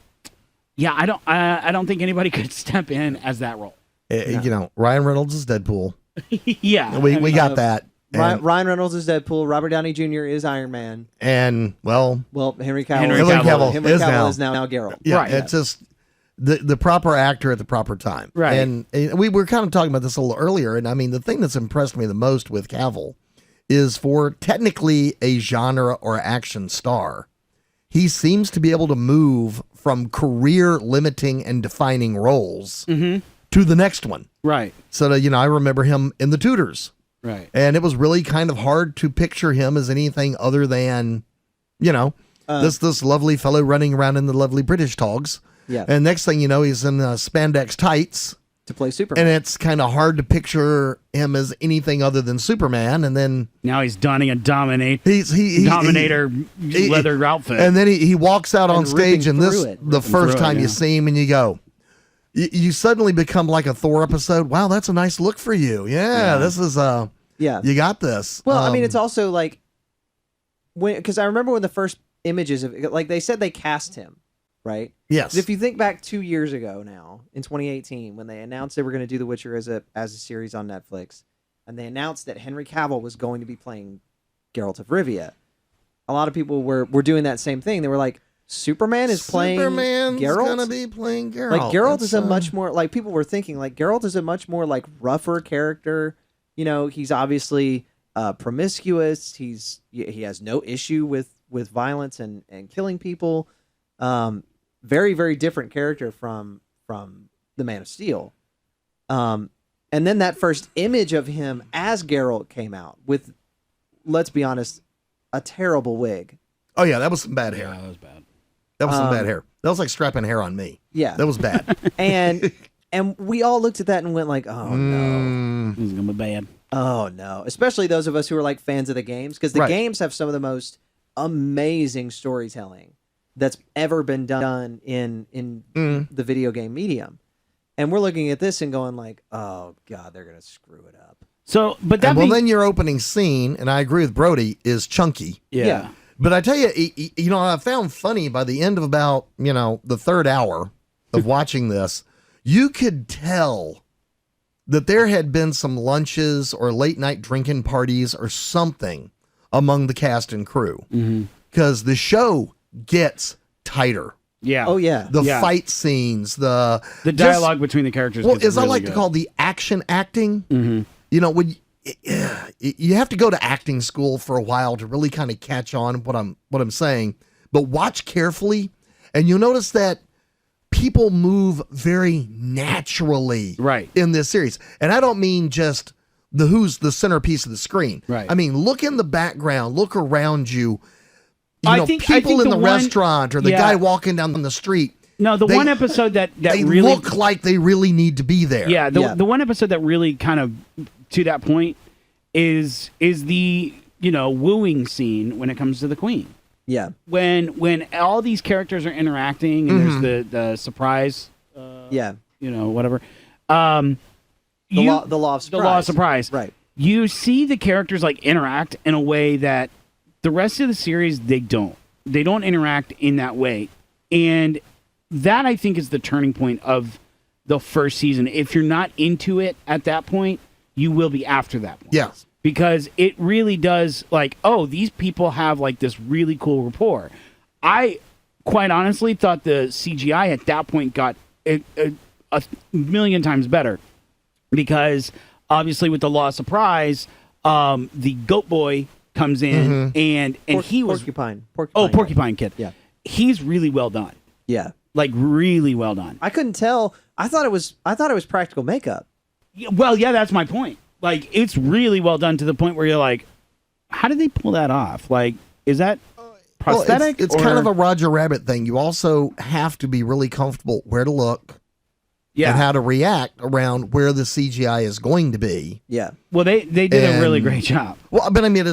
don't think anybody could step in as that role. You know, Ryan Reynolds is Deadpool. Yeah. We got that. Ryan Reynolds is Deadpool. Robert Downey Jr. is Iron Man. And, well, Henry Cavill is now Geralt. Yeah, right. It's just the proper actor at the proper time. Right. And we were kind of talking about this a little earlier. And I mean, the thing that's impressed me the most with Cavill is for technically a genre or action star, he seems to be able to move from career limiting and defining roles to the next one. Right. So, I remember him in The Tudors. Right. And it was really kind of hard to picture him as anything other than, this lovely fellow running around in the lovely British togs. Yeah. And next thing you know, he's in spandex tights. To play Superman. And it's kind of hard to picture him as anything other than Superman. And then now he's donning a Dominator leather outfit. And then he walks out on stage, and the first time you see him and you go, you suddenly become like a Thor episode. Wow, that's a nice look for you. Yeah. This is you got this. Well, I mean, it's also like because I remember when the first images of like they said they cast him, right? Yes. If you think back 2 years ago now, in 2018, when they announced they were going to do The Witcher as a series on Netflix, and they announced that Henry Cavill was going to be playing Geralt of Rivia, a lot of people were doing that same thing. They were like, Superman's Geralt. Gonna be playing Geralt. Like Geralt is a much more like people were thinking like Geralt is a much more like rougher character. You know, he's obviously promiscuous. He has no issue with violence and killing people. Very, very different character from the Man of Steel. And then that first image of him as Geralt came out with, let's be honest, a terrible wig. Oh yeah, that was some bad hair. Yeah, that was bad. That was some bad hair. That was like strapping hair on me. Yeah, that was bad. and we all looked at that and went like, oh no, This is gonna be bad. oh no. Especially those of us who are like fans of the games, because the games have some of the most amazing storytelling that's ever been done in the video game medium. And we're looking at this and going like, oh god, they're gonna screw it up. So, but that then your opening scene, and I agree with Brody, is chunky. Yeah. But I tell you, you know, I found funny by the end of about, the third hour of watching this, you could tell that there had been some lunches or late night drinking parties or something among the cast and crew. Because the show gets tighter. Yeah. Oh yeah. The fight scenes, the dialogue between the characters. Well, gets as I really like good. to call the action acting. You know, when you have to go to acting school for a while to really kind of catch on what I'm saying, but watch carefully, and you'll notice that people move very naturally in this series. And I don't mean just who's the centerpiece of the screen. Right. I mean, look in the background, look around you. I think people in the one, restaurant or the guy walking down the street. No, the one episode that they really look like they really need to be there. Yeah, the one episode that really kind of to that point is the wooing scene when it comes to the queen. Yeah. When all these characters are interacting and there's the surprise. Whatever. The law of surprise. The law of surprise. Right. You see the characters like interact in a way that the rest of the series they don't. They don't interact in that way, and that I think is the turning point of the first season. If you're not into it at that point, you will be after that point. Yeah. Because it really does, like, oh, these people have, like, this really cool rapport. I, quite honestly, thought the CGI at that point got a million times better. Because, obviously, with the Law of Surprise, the goat boy comes in, and he was... Porcupine Kid. Yeah. He's really well done. Yeah. Like, really well done. I couldn't tell. I thought it was practical makeup. Well, yeah, that's my point. Like, it's really well done to the point where you're like, how did they pull that off? Like, is that prosthetic? Well, it's kind of a Roger Rabbit thing. You also have to be really comfortable where to look and how to react around where the CGI is going to be. Yeah. Well, they did a really great job. Well, but I mean,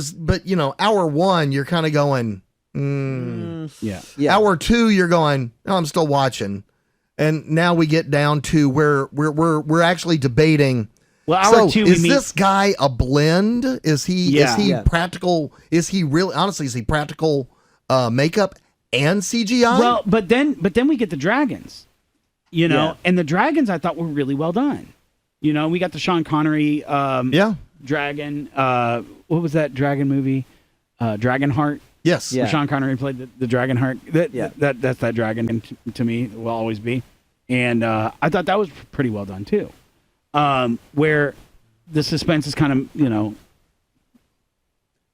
hour one, you're kind of going, Yeah. Hour two, you're going, oh, I'm still watching. And now we get down to where we're actually debating. Well, hour two, is this guy a blend? Is he practical? Is he really, honestly, is he practical makeup and CGI? Well, but then we get the dragons, and the dragons I thought were really well done. We got the Sean Connery dragon. What was that dragon movie? Dragonheart. Yes. Where Sean Connery played the Dragonheart. That's that dragon, and to me, will always be. And I thought that was pretty well done too. Where the suspense is kind of,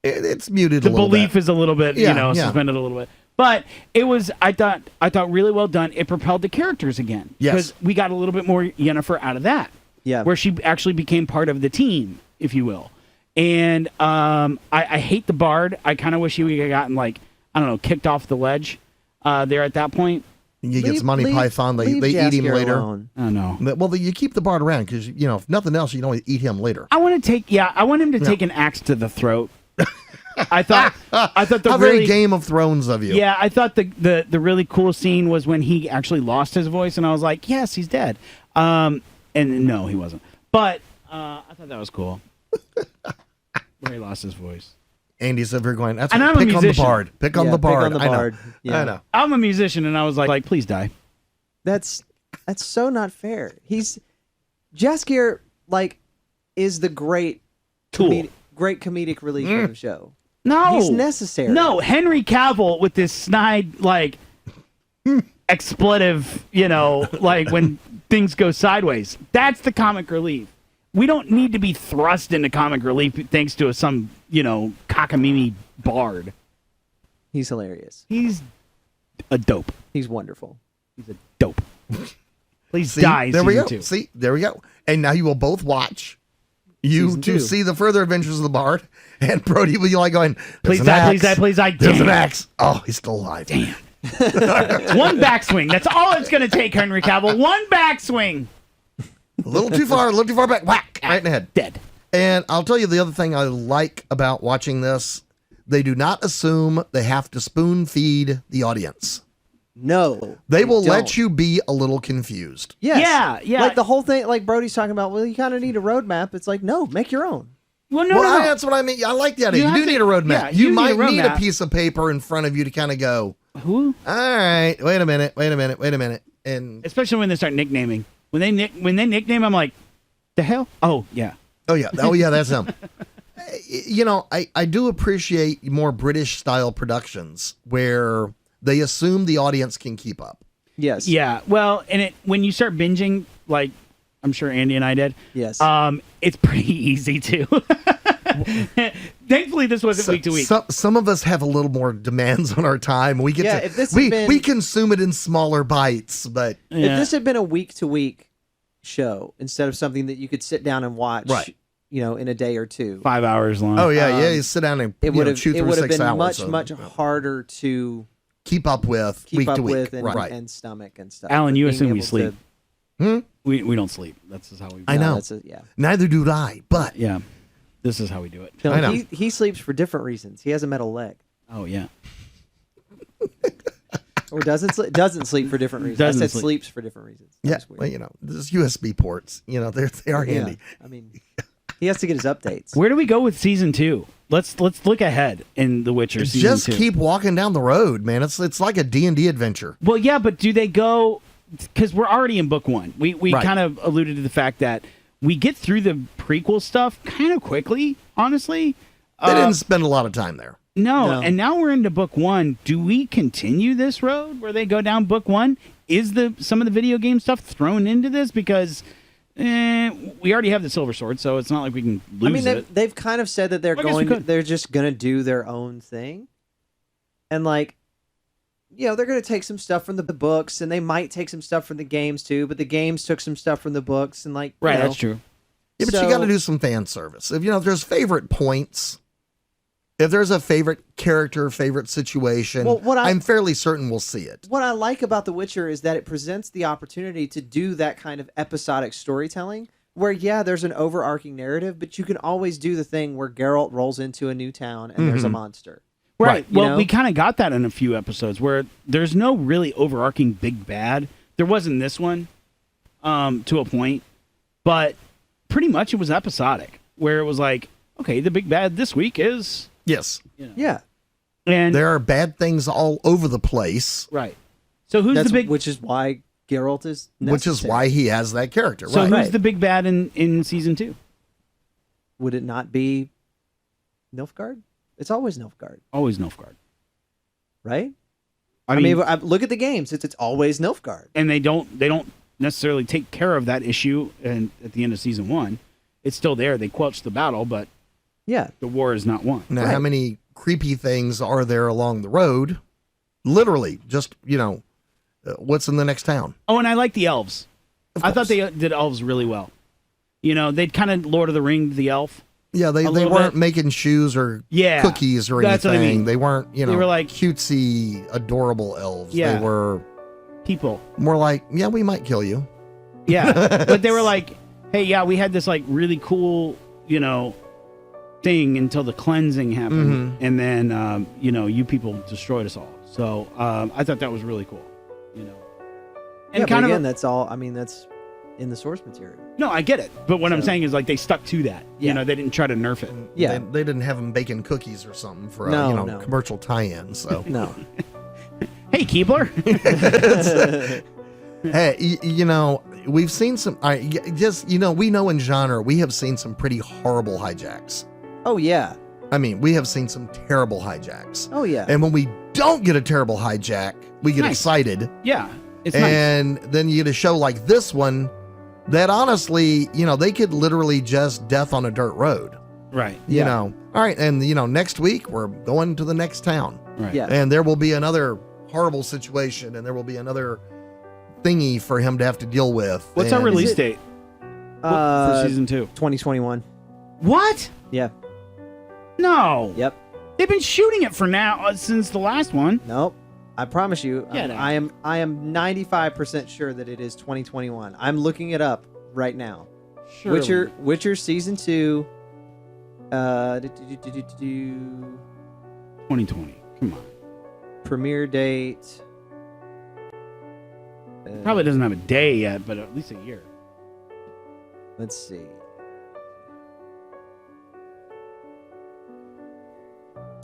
it's muted. The belief is a little bit, suspended a little bit. But it was, I thought really well done. It propelled the characters again. Yes. Because we got a little bit more Yennefer out of that. Yeah. Where she actually became part of the team, if you will. And I hate the Bard. I kind of wish he would have gotten, kicked off the ledge there at that point. He gets Monty Python. They eat him later. Alone. I know. Well, you keep the Bard around because, if nothing else, you can always eat him later. I want him to take an axe to the throat I thought the How really very Game of Thrones of you. Yeah, I thought the really cool scene was when he actually lost his voice, and I was like, yes, he's dead. And no, he wasn't. But I thought that was cool. Where he lost his voice. Andy's over here going, that's And right. I'm a Pick on the musician. bard. Pick on the bard. I know. Yeah. I know. I'm a musician, and I was like, please die. That's so not fair. Jaskier is the great Tool. great comedic relief from the show. No, He's necessary. No, Henry Cavill with this snide expletive, when things go sideways. That's the comic relief. We don't need to be thrust into comic relief thanks to some, cockamamie bard. He's hilarious. He's a dope. He's wonderful. He's a dope. Please See, die. There we go. Season 2. See, there we go. And now you will both watch. You Season to 2. see the further adventures of the bard, and Brody will be like going, Please "There's an die, axe. please die, please die." There's Damn. an axe. Oh, he's still alive. Damn. One backswing. That's all it's going to take, Henry Cavill. One backswing. A little too far back. Whack. Right in the head. Dead. And I'll tell you the other thing I like about watching this. They do not assume they have to spoon feed the audience. No. They will don't. let you be a little confused. Yes. Yeah. Like the whole thing, like Brody's talking about, well, you kind of need a roadmap. It's like, no, make your own. Well, no. That's what I mean. I like the idea. You have do to- need a roadmap. yeah, you you need might a need a roadmap. piece of paper in front of you to kind of go, Who? all right, wait a minute. And Especially when they start nicknaming. When they nickname, I'm like, the hell? Oh, yeah. oh yeah, that's them. I do appreciate more British style productions where they assume the audience can keep up. Yes. Yeah. Well, and when you start binging, like I'm sure Andy and I did, Yes. it's pretty easy too. Thankfully, this wasn't week to week. Some of us have a little more demands on our time. We get Yeah, to if this had been- we consume it in smaller bites, but If this had been a week-to-week show instead of something that you could sit down and watch, Right. In a day or two, 5 hours long. oh yeah, you sit down and it would have chew through 6 been hours. much harder to keep up with keep week up to week. with and, right. and stomach and stuff. Alan, But you being assume we able sleep. to- We don't sleep. That's just how we. I know. That's yeah. Neither do I, but Yeah. This is how we do it. No, I know. he sleeps for different reasons. He has a metal leg, Oh yeah. or doesn't sleep for different reasons. Doesn't I said sleep. sleeps for different reasons. yeah, That's weird. well, there's USB ports. They are Yeah. handy. I mean, he has to get his updates. Where do we go with season 2? Let's look ahead in The Witcher season Just 2. keep walking down the road, man. It's like a D&D adventure. Well, yeah, but do they go? Because we're already in book 1. We Right. kind of alluded to the fact that we get through the prequel stuff kind of quickly. Honestly, They didn't spend a lot of time there. No, and now we're into book 1. Do we continue this road where they go down book 1? Is some of the video game stuff thrown into this? Because we already have the silver sword, so it's not like we can lose I mean, it. they've kind of said that I guess we could. they're just going to do their own thing. And they're going to take some stuff from the books, and they might take some stuff from the games too, but the games took some stuff from the books, and Right, that's true. Yeah, but you got to do some fan service. If there's favorite points, if there's a favorite character, favorite situation, I'm fairly certain we'll see it. What I like about The Witcher is that it presents the opportunity to do that kind of episodic storytelling where, yeah, there's an overarching narrative, but you can always do the thing where Geralt rolls into a new town and there's a monster. Right. You Well, know? we kind of got that in a few episodes where there's no really overarching big bad. There wasn't this one, to a point, but pretty much it was episodic where it was like, okay, the big bad this week is Yes. Yeah. and There are bad things all over the place, right. So who's the big? Which is why Geralt is which is necessary. why he has that character. So right. who's the big bad in season 2? Would it not be Nilfgaard? It's always Nilfgaard, Always Nilfgaard. right? I I mean, mean, look at the games. It's always Nilfgaard. and they don't necessarily take care of that issue. And at the end of season 1, it's still there. They quelch the battle, but Yeah. the war is not won. Now, how many creepy things are there along the road? Literally, just, what's in the next town? Oh, and I like the elves. Of I thought course. they did elves really well. They'd kind of Lord of the Ring the elf. Yeah, they little weren't bit. making shoes or Yeah, cookies or that's what I anything. mean. They weren't, They were like- cutesy, adorable elves. Yeah. They were People. more like, yeah, we might kill you. Yeah, but they were like, hey, yeah, we had this like really cool, thing until the cleansing happened, and then you people destroyed us all. So I thought that was really cool. And But again, that's all. I mean, that's in the source material. No, I get it. But what I'm saying is, like, they stuck to that. Yeah. They didn't try to nerf it. Yeah. They didn't have him baking cookies or something for a No. commercial tie-in. So No. Hey, Keebler. hey, we've seen some. We know in genre we have seen some pretty horrible hijacks. Oh yeah. I mean, we have seen some terrible hijacks. Oh yeah. And when we don't get a terrible hijack, we get excited. Yeah. It's and then you get a show like this one that honestly, they could literally just death on a dirt road. Right. You know. All right. And, next week we're going to the next town. Right. Yeah. And there will be another horrible situation and there will be another thingy for him to have to deal with. What's our And- release date for season 2? 2021. What? Yeah. No. Yep. They've been shooting it for now since the last one. Nope. I promise you. Get out. I am 95% sure that it is 2021. I'm looking it up right now. Surely. Witcher season 2. 2020. Come on. Premiere date. Probably doesn't have a day yet, but at least a year. Let's see.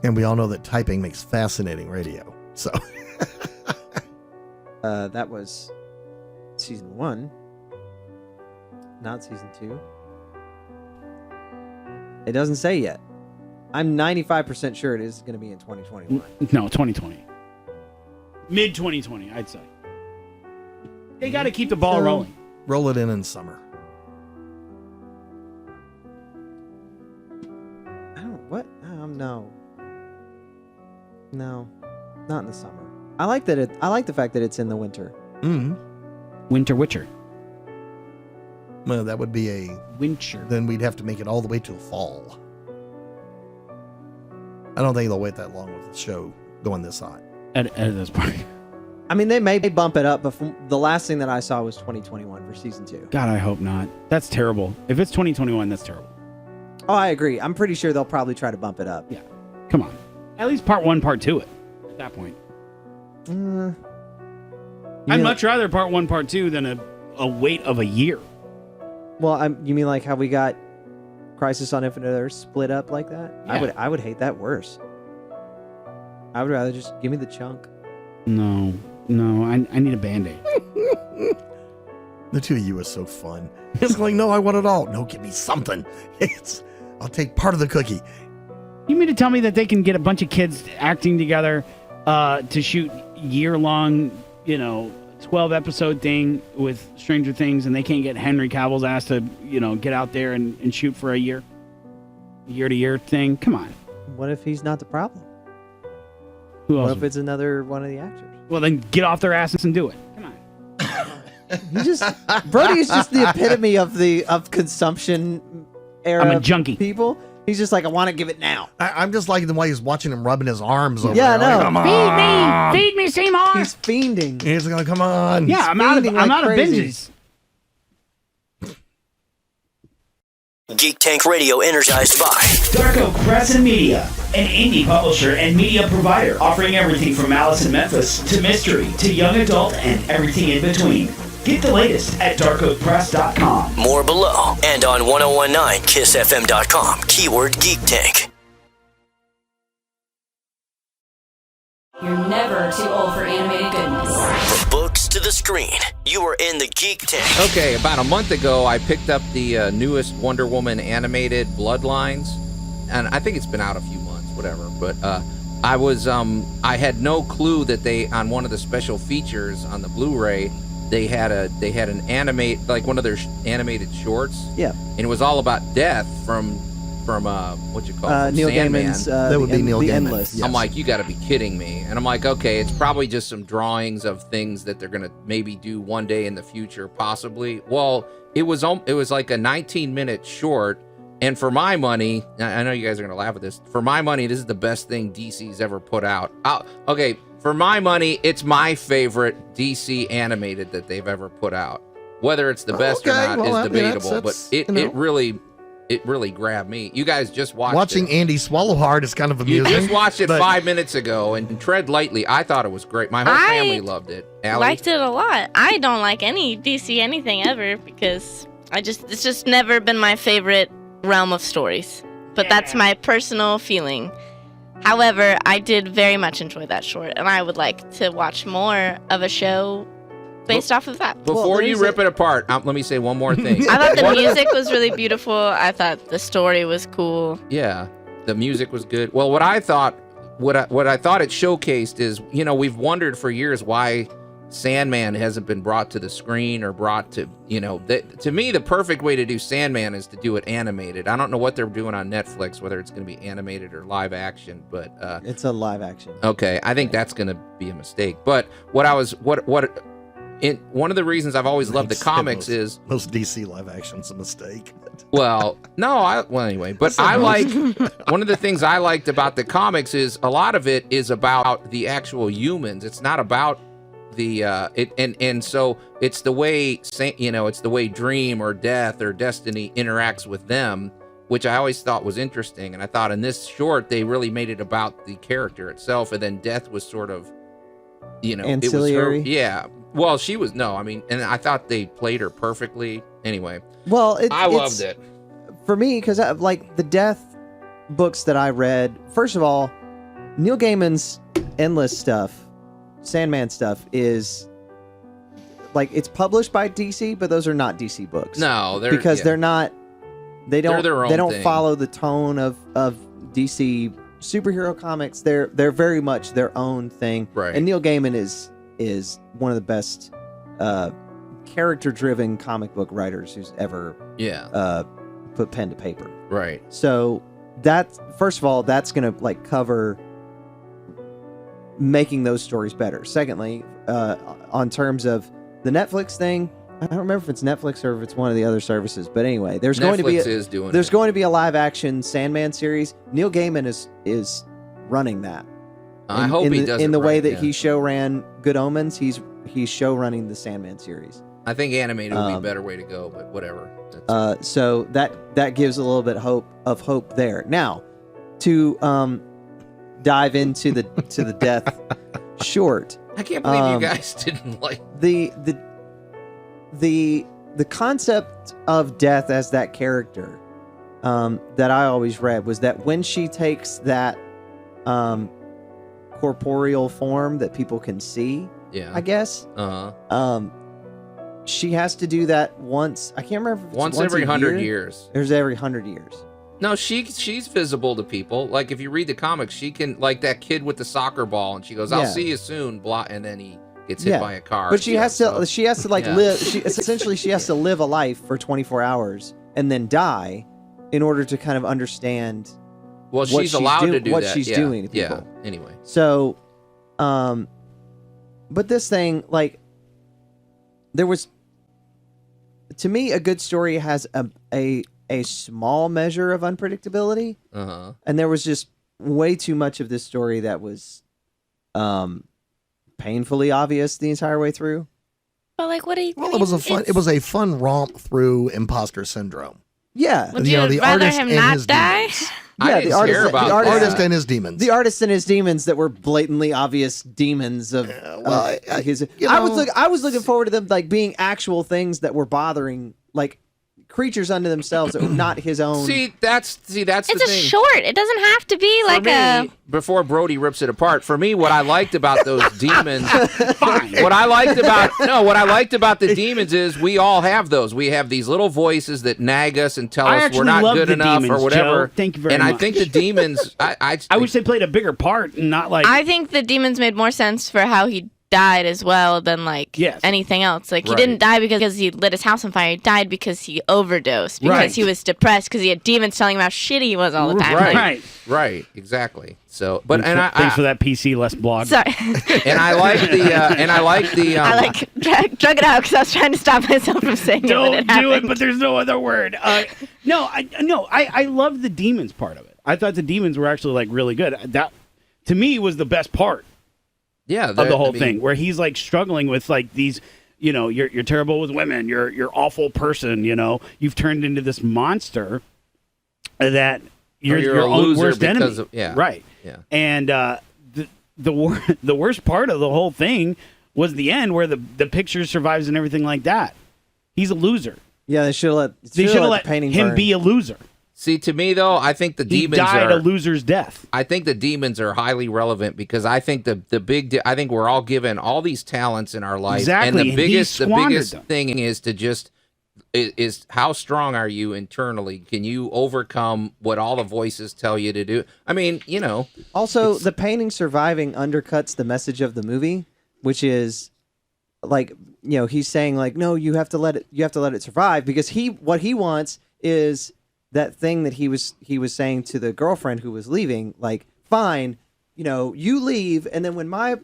And we all know that typing makes fascinating radio. So That was season 1, not season 2. It doesn't say yet. I'm 95% sure it is going to be in 2021. No, 2020. Mid 2020, I'd say. They got to keep the ball rolling. roll it in summer. No, not in the summer. I like that. I like the fact that it's in the winter. Mm-hmm. Winter Witcher. Well, that would be a winter. Then we'd have to make it all the way till fall. I don't think they'll wait that long with the show going this hot. At this point. I mean, they may bump it up, but from the last thing that I saw was 2021 for season 2. God, I hope not. That's terrible. If it's 2021, that's terrible. Oh, I agree. I'm pretty sure they'll probably try to bump it up. Yeah. Come on. At least part 1, part 2 it. At that point. I'd much rather part 1, part 2 than a wait of a year. Well, you mean like how we got Crisis on Infinite Earths split up like that? Yeah. I would hate that worse. I would rather just give me the chunk. No, I need a Band-Aid. The two of you are so fun. It's like, no, I want it all. No, give me something. I'll take part of the cookie. You mean to tell me that they can get a bunch of kids acting together to shoot year-long, 12-episode thing with Stranger Things, and they can't get Henry Cavill's ass to, get out there and shoot for a year-to-year thing? Come on. What if he's not the problem? Who else? What if it's another one of the actors? Well, then get off their asses and do it. Come on. Brody is just the epitome of consumption era. I'm a junkie. People. He's just like, I want to give it now. I'm just liking the way he's watching him rubbing his arms over Yeah, there. I know. Like, come on. Feed me, Seymour. He's fiending. He's going to come on. Yeah, I'm out of crazy. binges. Geek Tank Radio energized by Dark Oak Press and Media, an indie publisher and media provider offering everything from Alice in Memphis to mystery to young adult and everything in between. Get the latest at darkoakpress.com. More below and on 1019kissfm.com. Keyword Geek Tank. You're never too old for animated goodness. From books to the screen, you are in the Geek Tank. Okay, about a month ago, I picked up the newest Wonder Woman animated Bloodlines, and I think it's been out a few months, whatever. But I had no clue that they, on one of the special features on the Blu-ray, they had an animate, like one of their animated shorts. Yeah, and it was all about death from what you call it, Neil Sandman. Gaiman's. That would be Neil Gaiman. Endless. Yes. I'm like, you got to be kidding me. And I'm like, okay, it's probably just some drawings of things that they're gonna maybe do one day in the future, possibly. Well, it was like a 19-minute short, and for my money, I know you guys are gonna laugh at this. For my money, this is the best thing DC's ever put out. Okay, for my money, it's my favorite DC animated that they've ever put out. Whether it's the best or not is debatable, but it really it really grabbed me. You guys just watched Watching it. Andy swallow hard is kind of You amusing. just watched it but 5 minutes ago, and Tread Lightly, I thought it was great. My whole family loved it. Allie? Liked it a lot. I don't like any DC anything ever because it's just never been my favorite realm of stories. But that's my personal feeling. However, I did very much enjoy that short, and I would like to watch more of a show based off of that. Before you rip it apart, let me say one more thing. I thought the music was really beautiful. I thought the story was cool. Yeah, the music was good. Well, what I thought it showcased is, we've wondered for years why Sandman hasn't been brought to the screen or brought to, to me, the perfect way to do Sandman is to do it animated. I don't know what they're doing on Netflix, whether it's going to be animated or live action, but it's a live action. Okay, I think that's going to be a mistake. But one of the reasons I've always loved the comics is most DC live action's a mistake. Well, no, anyway, but I like one of the things I liked about the comics is a lot of it is about the actual humans. It's not about the and so it's the way it's the way Dream or Death or Destiny interacts with them, which I always thought was interesting. And I thought in this short they really made it about the character itself, and then Death was sort of ancillary. It was her, yeah. Well, she was and I thought they played her perfectly. Anyway, well, I loved it for me because like the Death books that I read. First of all, Neil Gaiman's Endless stuff, Sandman stuff is like it's published by DC, but those are not DC books. No, they're not. They don't. They're their own they don't thing. follow the tone of DC superhero comics. They're very much their own thing. Right. And Neil Gaiman is one of the best character-driven comic book writers who's ever put pen to paper. Right. So that first of all, that's gonna like cover making those stories better. Secondly, on terms of the Netflix thing, I don't remember if it's Netflix or if it's one of the other services, but anyway, there's going to be a live action Sandman series. Neil Gaiman is running that. I hope he does in it the way right, that yeah. he show ran Good Omens. He's show running the Sandman series. I think animated would be a better way to go, but whatever. So that gives a little bit of hope there. Now, to dive into the Death short. I can't believe you guys didn't like the concept of Death as that character that I always read was that when she takes that corporeal form that people can see, I guess. She has to do that once. I can't remember if it's once every 100 years. There's every 100 years. No, she's visible to people. Like if you read the comics, she can, like that kid with the soccer ball, and she goes, "I'll see you soon," blah, and then he gets hit by a car. But she has to like live. She has to live a life for 24 hours and then die in order to kind of understand. Well, she's allowed to do what that. she's doing to people. Yeah. Anyway. So, but this thing, like, there was, to me, a good story has a small measure of unpredictability. And there was just way too much of this story that was painfully obvious the entire way through. But like, what do you? Well, it was a fun romp through imposter syndrome. Yeah. Would you rather him not die? Yeah, the artist and his demons. The artist and his demons that were blatantly obvious demons of his. I was looking forward to them like being actual things that were bothering, like creatures unto themselves that were not his own. That's the thing. It's a short. It doesn't have to be like a. Before Brody rips it apart, for me, what I liked about those demons, what I liked about the demons is we all have those. We have these little voices that nag us and tell us we're not good enough or whatever. Joe. Thank you very much. And I think the demons, I wish they played a bigger part and not like. I think the demons made more sense for how he died as well than like anything else. Like he didn't die because he lit his house on fire. He died because he overdosed, because he was depressed, because he had demons telling him how shitty he was all the time. Right, exactly. So, thanks for that PC less blog. Sorry. And I like the I like drug it out because I was trying to stop myself from saying Don't it. do it, but there's no other word. I love the demons part of it. I thought the demons were actually like really good. That to me was the best part. Yeah, of the whole thing, where he's like struggling with like these, you're terrible with women, you're awful person, you've turned into this monster, that you're Or you're a your own loser worst because enemy. of- yeah. Right. Yeah. And the worst part of the whole thing was the end where the picture survives and everything like that. He's a loser. Yeah, they should have They should have let the painting him burn. be a loser. See, to me though, I think the He demons died are a loser's death. I think the demons are highly relevant because I think I think we're all given all these talents in our life, Exactly, and and the he biggest squandered them. thing is to just is how strong are you internally? Can you overcome what all the voices tell you to do? I mean, Also, the painting surviving undercuts the message of the movie, which is like, he's saying like, no, you have to let it survive, because what he wants is that thing that he was saying to the girlfriend who was leaving, like, fine, you leave, and then when my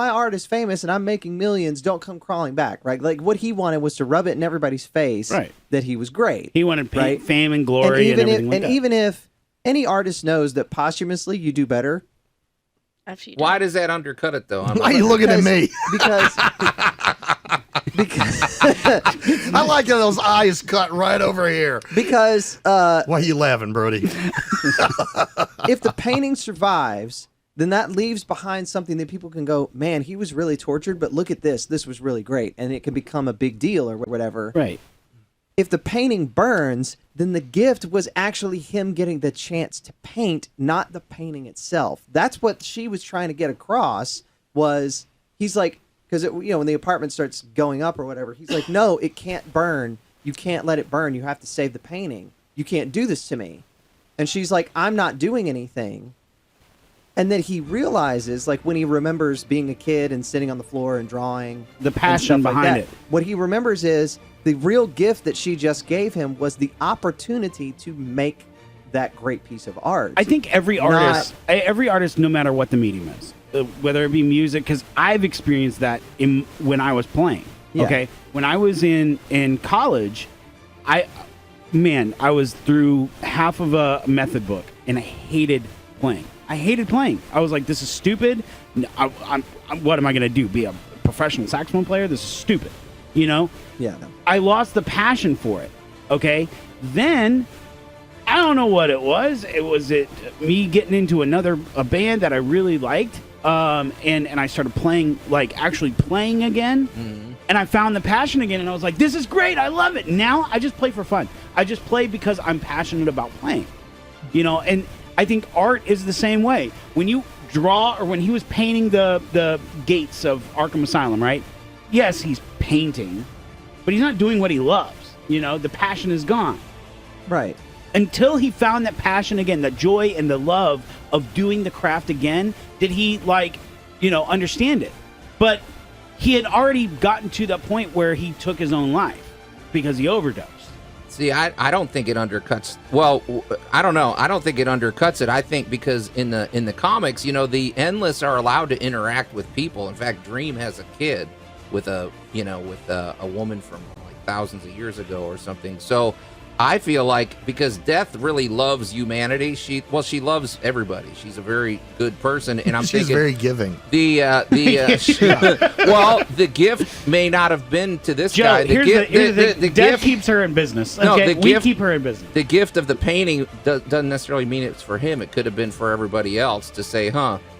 art is famous and I'm making millions, don't come crawling back, right? Like, what he wanted was to rub it in everybody's face, Right. that he was great. He wanted right? fame and glory and everything like that. Even if any artist knows that posthumously you do better, why does that undercut it though? Why are you looking at me? Because I like how those eyes cut right over here. Because why are you laughing, Brody? if the painting survives, then that leaves behind something that people can go, man, he was really tortured, but look at this. This was really great. And it can become a big deal or whatever. Right. If the painting burns, then the gift was actually him getting the chance to paint, not the painting itself. That's what she was trying to get across, was he's like, because when the apartment starts going up or whatever, he's like, no, it can't burn. You can't let it burn. You have to save the painting. You can't do this to me. And she's like, I'm not doing anything. And then he realizes, like, when he remembers being a kid and sitting on the floor and drawing, The passion and stuff like behind that, it. what he remembers is the real gift that she just gave him was the opportunity to make that great piece of art. I think every artist, no matter what the medium is, whether it be music, because I've experienced that when I was playing. Yeah. Okay, when I was in college, I was through half of a method book, and I hated playing. I was like, this is stupid. What am I going to do? Be a professional saxophone player? This is stupid. Yeah. I lost the passion for it. Okay. Then I don't know what it was. It was me getting into a band that I really liked. And I started playing, like actually playing again. Mm-hmm. And I found the passion again, and I was like, this is great. I love it. Now I just play for fun. I just play because I'm passionate about playing. And I think art is the same way. When you draw, or when he was painting the gates of Arkham Asylum, right? Yes, he's painting, but he's not doing what he loves. The passion is gone. Right. Until he found that passion again, the joy and the love of doing the craft again, did he understand it. But he had already gotten to the point where he took his own life because he overdosed. See, I don't think it undercuts. Well, I don't know. I don't think it undercuts it. I think because in the comics, the Endless are allowed to interact with people. In fact, Dream has a kid with a woman from like thousands of years ago or something. So I feel like because Death really loves humanity, she loves everybody. She's a very good person, and I'm She's thinking very giving. Well, the gift may not have been to this Joe, guy. The gift keeps her in business. No, Okay, we gift- keep her in business. The gift of the painting doesn't necessarily mean it's for him. It could have been for everybody else to say,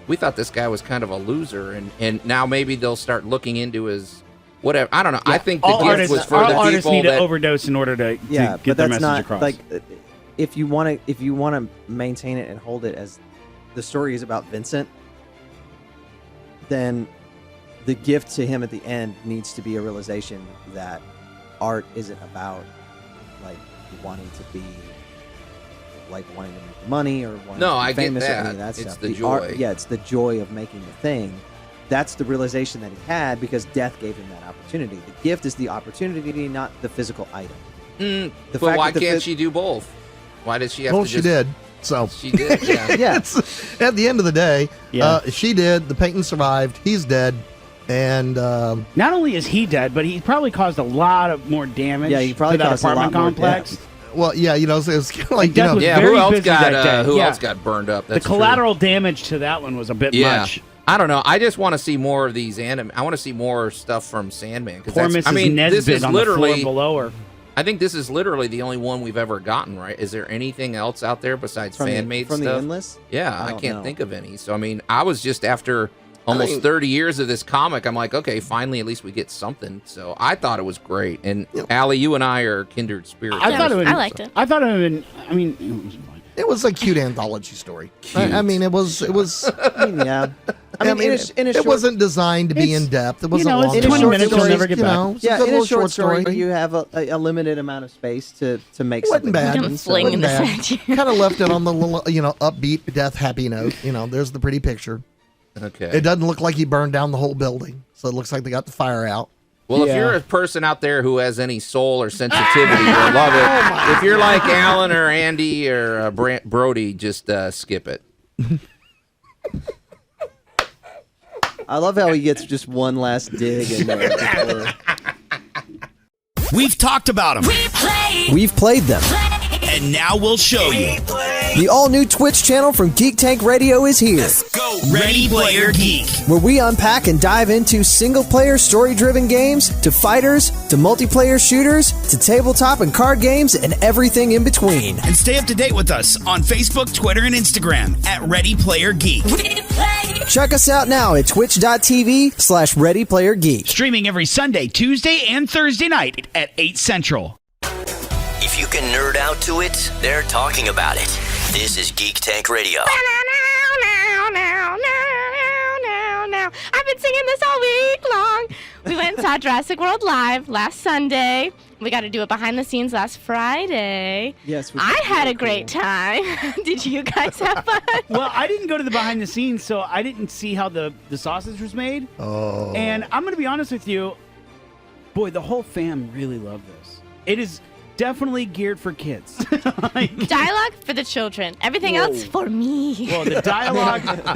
we thought this guy was kind of a loser, and now maybe they'll start looking into his whatever. I don't know. Yeah. I think the gift was for the people artists need that to overdose in order to get but their that's message not across. like if you want to maintain it and hold it as the story is about Vincent, then the gift to him at the end needs to be a realization that art isn't about like wanting to make money or wanting No, to be I get famous or that. any of that It's stuff. the art- joy. it's the joy of making the thing. That's the realization that he had because death gave him that opportunity. The gift is the opportunity, not the physical item. But why can't she do both? Why does she have Well, to she just... did. So She did, yeah. Yeah. At the end of the day, Yeah. she did. The painting survived. He's dead. And Not only is he dead, but he probably caused a lot of more damage Yeah, he probably to that caused a lot apartment more complex. death. well, yeah, it's kind of like, Death was Yeah, very who else busy that day. got who Yeah. else got burned up? The That's true. collateral damage to that one was a bit Yeah. much. I don't know. I just want to see more of these anime. I want to see more stuff from Sandman because Poor Mrs. this Nesbitt is on the floor literally below her. I think this is literally the only one we've ever gotten, right? Is there anything else out there besides fan-made stuff? From the Endless? Yeah, I can't think of any. So, I mean, I was just after almost 30 years of this comic, I'm like, okay, finally, at least we get something. So I thought it was great. And Allie, you and I are kindred spirits. I liked it. I thought it would have been, I mean, it was fine. It was a cute anthology story. I mean, it was. I mean, yeah. I mean, it wasn't designed to be in depth. It wasn't long. It's 20 minutes. You'll never get back. Yeah, in a short story, you have a limited amount of space to make something bad. happen. Fling in the center. Kind of left it on the little, upbeat, death happy note. There's the pretty picture. Okay. It doesn't look like he burned down the whole building, so it looks like they got the fire out. Well, if you're a person out there who has any soul or sensitivity, you'll love it. If you're like Alan or Andy or Brody, just skip it. I love how he gets just one last dig in there. We've talked about them, We've played them. and now we'll show you. The all-new Twitch channel from Geek Tank Radio is here, Go Ready Player Geek. where we unpack and dive into single-player story-driven games, to fighters, to multiplayer shooters, to tabletop and card games, and everything in between. And stay up to date with us on Facebook, Twitter, and Instagram at Ready Player Geek. Check us out now at twitch.tv/ReadyPlayerGeek. Streaming every Sunday, Tuesday, and Thursday night at 8 Central. If you can nerd out to it, they're talking about it. This is Geek Tank Radio. I've been singing this all week long. We went and saw Jurassic World live last Sunday. We got to do it behind the scenes last Friday. Yes, I had a great time. Did you guys have fun? Well, I didn't go to the behind the scenes, so I didn't see how the sausage was made. Oh. And I'm going to be honest with you. Boy, the whole fam really loved this. It is definitely geared for kids. Dialogue for the children. Everything else for me. Well, the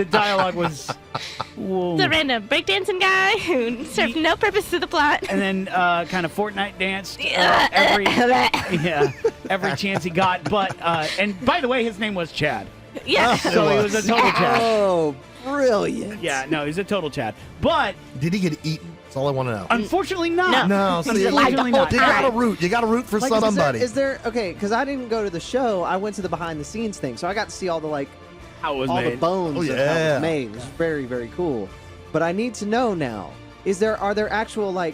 dialogue was The random breakdancing guy who served no purpose to the plot. and then kind of Fortnite danced every chance he got. But and by the way, his name was Chad. Yeah. So he was a total Chad. Oh, brilliant. Yeah, no, he's a total Chad. But Did he get eaten? That's all I want to know. unfortunately not. No, see, Unfortunately not. you got to root. You got to root for Like, somebody. is there okay? Because I didn't go to the show. I went to the behind the scenes thing, so I got to see all the How it was all made. the bones Oh, of how it yeah. was made. It was very, very cool. But I need to know now: are there actual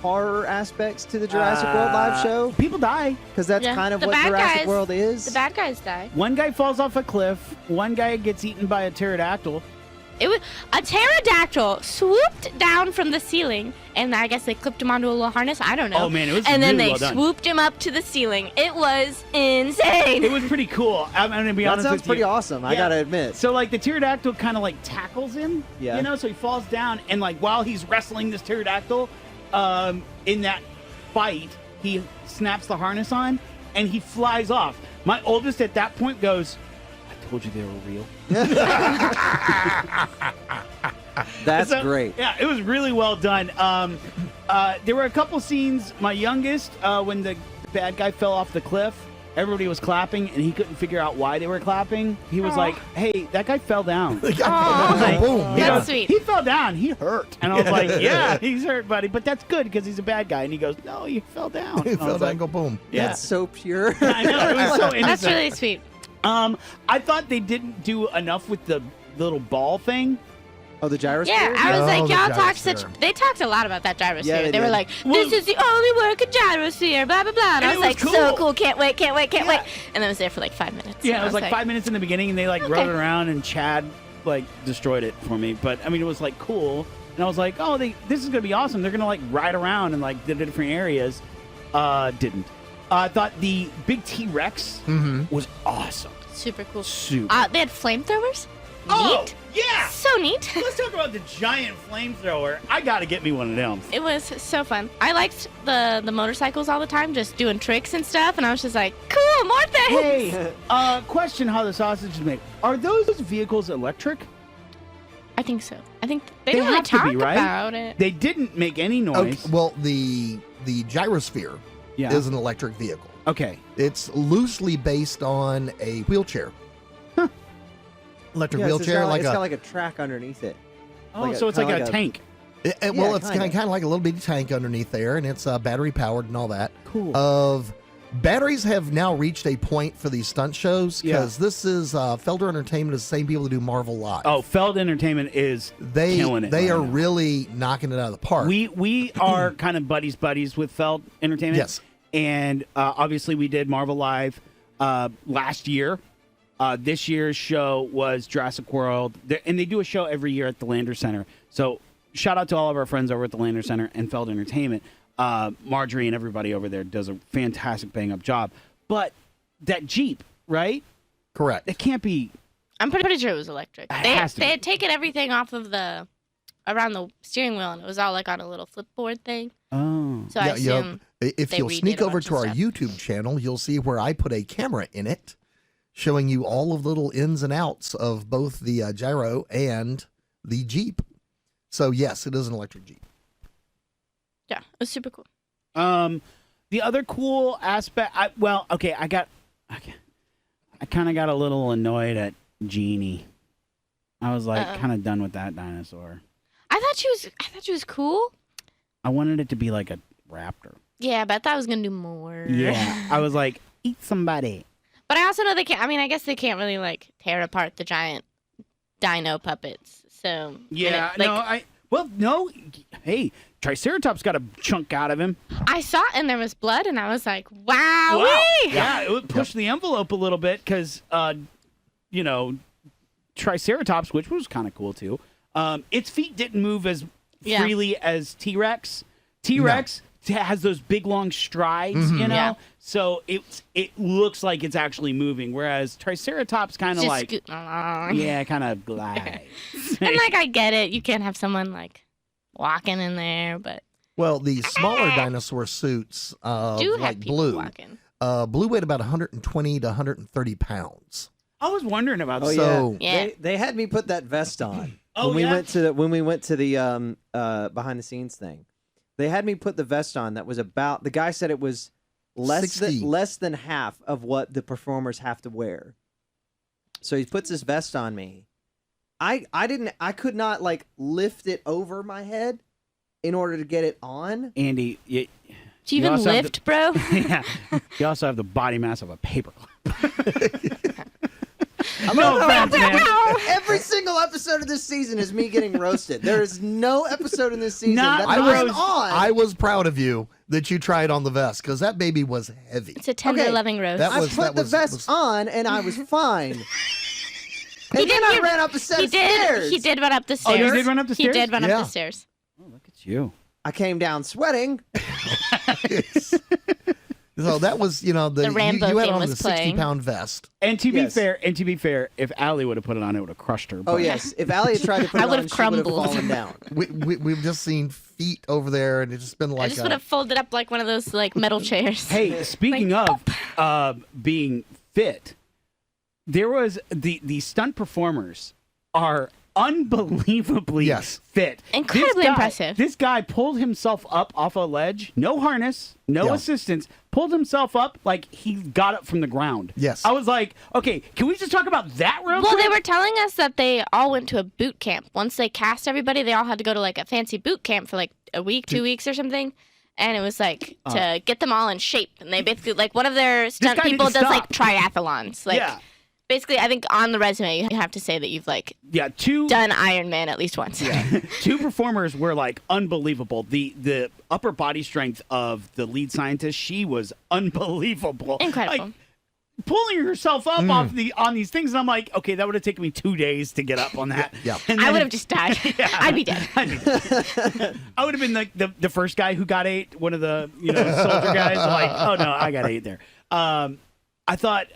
horror aspects to the Jurassic World live show? People die. Because that's Yeah. kind of The what bad Jurassic guys- World is. The bad guys die. One guy falls off a cliff. One guy gets eaten by a pterodactyl. It was a pterodactyl swooped down from the ceiling, and I guess they clipped him onto a little harness. I don't know. Oh, man, it was And then really they well done. swooped him up to the ceiling. It was insane. It was pretty cool. I'm going to be That honest sounds with pretty you. awesome. I Yeah. gotta admit. So the pterodactyl kind of tackles him. Yeah. So he falls down, and while he's wrestling this pterodactyl, in that fight, he snaps the harness on, and he flies off. My oldest at that point goes, "I told you they were real." That's So, great. Yeah, it was really well done. There were a couple scenes. My youngest, when the bad guy fell off the cliff, everybody was clapping, and he couldn't figure out why they were clapping. He was like, "Hey, that guy fell down." Boom. He That's goes, sweet. He fell down. He hurt. And I was like, "Yeah, he's hurt, buddy. But that's good because he's a bad guy." And he goes, "No, you fell down." He And I fell was down like, and go boom. "Yeah." That's so pure. I know. It was so innocent. That's really sweet. I thought they didn't do enough with the little ball thing. Oh, the gyrosphere? Yeah, I was Oh, like, the y'all talked gyrosphere. they talked a lot about that gyrosphere. Yeah, they were did. like, Well- this is the only work of gyrosphere, blah, blah, blah. And I And was it like, was so cool. cool, can't wait. And I was there for 5 minutes. Yeah, And it was like 5 minutes in the beginning, and they rode it around, and Chad destroyed it for me. But I mean, it was cool, and I was like, "Oh, this is gonna be awesome. They're gonna ride around and the different areas." Didn't. I thought the big T-Rex was awesome. Super cool. Super. They had flamethrowers. Oh, Neat. yeah. So neat. Let's talk about the giant flamethrower. I gotta get me one of them. It was so fun. I liked the motorcycles all the time, just doing tricks and stuff, and I was just like, cool, more things. Hey, question: how the sausage is made? Are those vehicles electric? I think so. I think they They didn't really have to talk be, right? about it. They didn't make any Okay, noise. well, the gyrosphere Yeah. is an electric vehicle. Okay. It's loosely based on a wheelchair. Electric Yes, wheelchair, it's got a a track underneath it. Oh, Like a- so it's kinda like a like a- tank. Well, it's kind of like a little bitty tank underneath there, and it's battery powered and all that. Cool. Batteries have now reached a point for these stunt shows because this is Felder Entertainment is the same people who do Marvel Live. Oh, Feld Entertainment is killing it. They right are now. really knocking it out of the park. We are kind of buddies with Feld Entertainment. Yes. And obviously we did Marvel Live last year. This year's show was Jurassic World. And they do a show every year at the Lander Center. So shout out to all of our friends over at the Lander Center and Feld Entertainment. Marjorie and everybody over there does a fantastic bang-up job. But that Jeep, right? Correct. It can't be... I'm pretty sure it was electric. They has to be. had taken everything off of around the steering wheel, and it was all like on a little flipboard thing. Oh. So I assume if they you'll redid sneak a over bunch to of our stuff. YouTube channel, you'll see where I put a camera in it, showing you all of the little ins and outs of both the gyro and the Jeep. So yes, it is an electric Jeep. Yeah, it was super cool. The other cool aspect, I kind of got a little annoyed at Jeannie. I was like kind of done with that dinosaur. I thought she was cool. I wanted it to be like a raptor. Yeah, but I thought I was gonna do more. Yeah, I was like, eat somebody. But I also know they can't. I mean, I guess they can't really like tear apart the giant dino puppets. So Yeah, like, no. Hey, Triceratops got a chunk out of him. I saw it and there was blood, and I was like, wow. Yeah, it would push the envelope a little bit because, Triceratops, which was kind of cool too. Its feet didn't move as freely as T-Rex. T-Rex has those big long strides, you know. Yeah. So it looks like it's actually moving, whereas Triceratops kind of Just like scooting along. yeah, kind of glides. And like I get it, you can't have someone like walking in there, but Well, the smaller dinosaur suits, do have like people Blue, walking. Blue weighed about 120 to 130 pounds. I was wondering about Oh that. So- Yeah. They had me put that vest on Oh, when we yeah? went to the behind the scenes thing. They had me put the vest on that was about. The guy said it was less 60. than half of what the performers have to wear. So he puts this vest on me. I could not like lift it over my head in order to get it on. Andy, Do you You even also have lift, bro? yeah, you also have the body mass of a paperclip. No offense, man. Every single episode of this season is me getting roasted. There is no episode in this season Not that I I'm was- on. I was proud of you that you tried on the vest because that baby was heavy. It's a tender, Okay, loving roast. that I was- put the vest on and I was fine. He And then did I get- ran up a set he of did. stairs. He did run up the Oh, stairs. you did run up the He stairs? did run up Yeah. the stairs. Look at you. I came down sweating. So that was, The Rambo you had theme on was the playing. 60-pound vest. And to Yes. be fair, if Allie would have put it on, it would have crushed her. Oh but- yes, if Allie had tried to put I it would've on, she would have crumbled. fallen down. We've just seen feet over there, and it's just been I like just would have folded up like one of those like metal chairs. Hey, speaking of being fit, there was the stunt performers are unbelievably Yes. Incredibly fit. This guy- impressive. This guy pulled himself up off a ledge, no harness, no Yeah. assistance, pulled himself up like he got up from the ground. Yes. I was like, okay, can we just talk about that real Well, quick? they were telling us that they all went to a boot camp. Once they cast everybody, they all had to go to like a fancy boot camp for like a week, 2 weeks or something. And it was like to get them all in shape. And they basically, like, one of their stunt guy people didn't does like stop. triathlons. Like, Yeah. basically, I think on the resume, you have to say that you've like Yeah, two done Iron Man at least once. two performers were like unbelievable. The upper body strength of the lead scientist, she was unbelievable. Incredible. Like, pulling herself up on these things, and I'm like, okay, that would have taken me 2 days to get up on that. Yeah. And I then- would have just died. I'd be dead. I would have been like the first guy who got 8, one of the soldier guys. Like, oh no, I got 8 there. I thought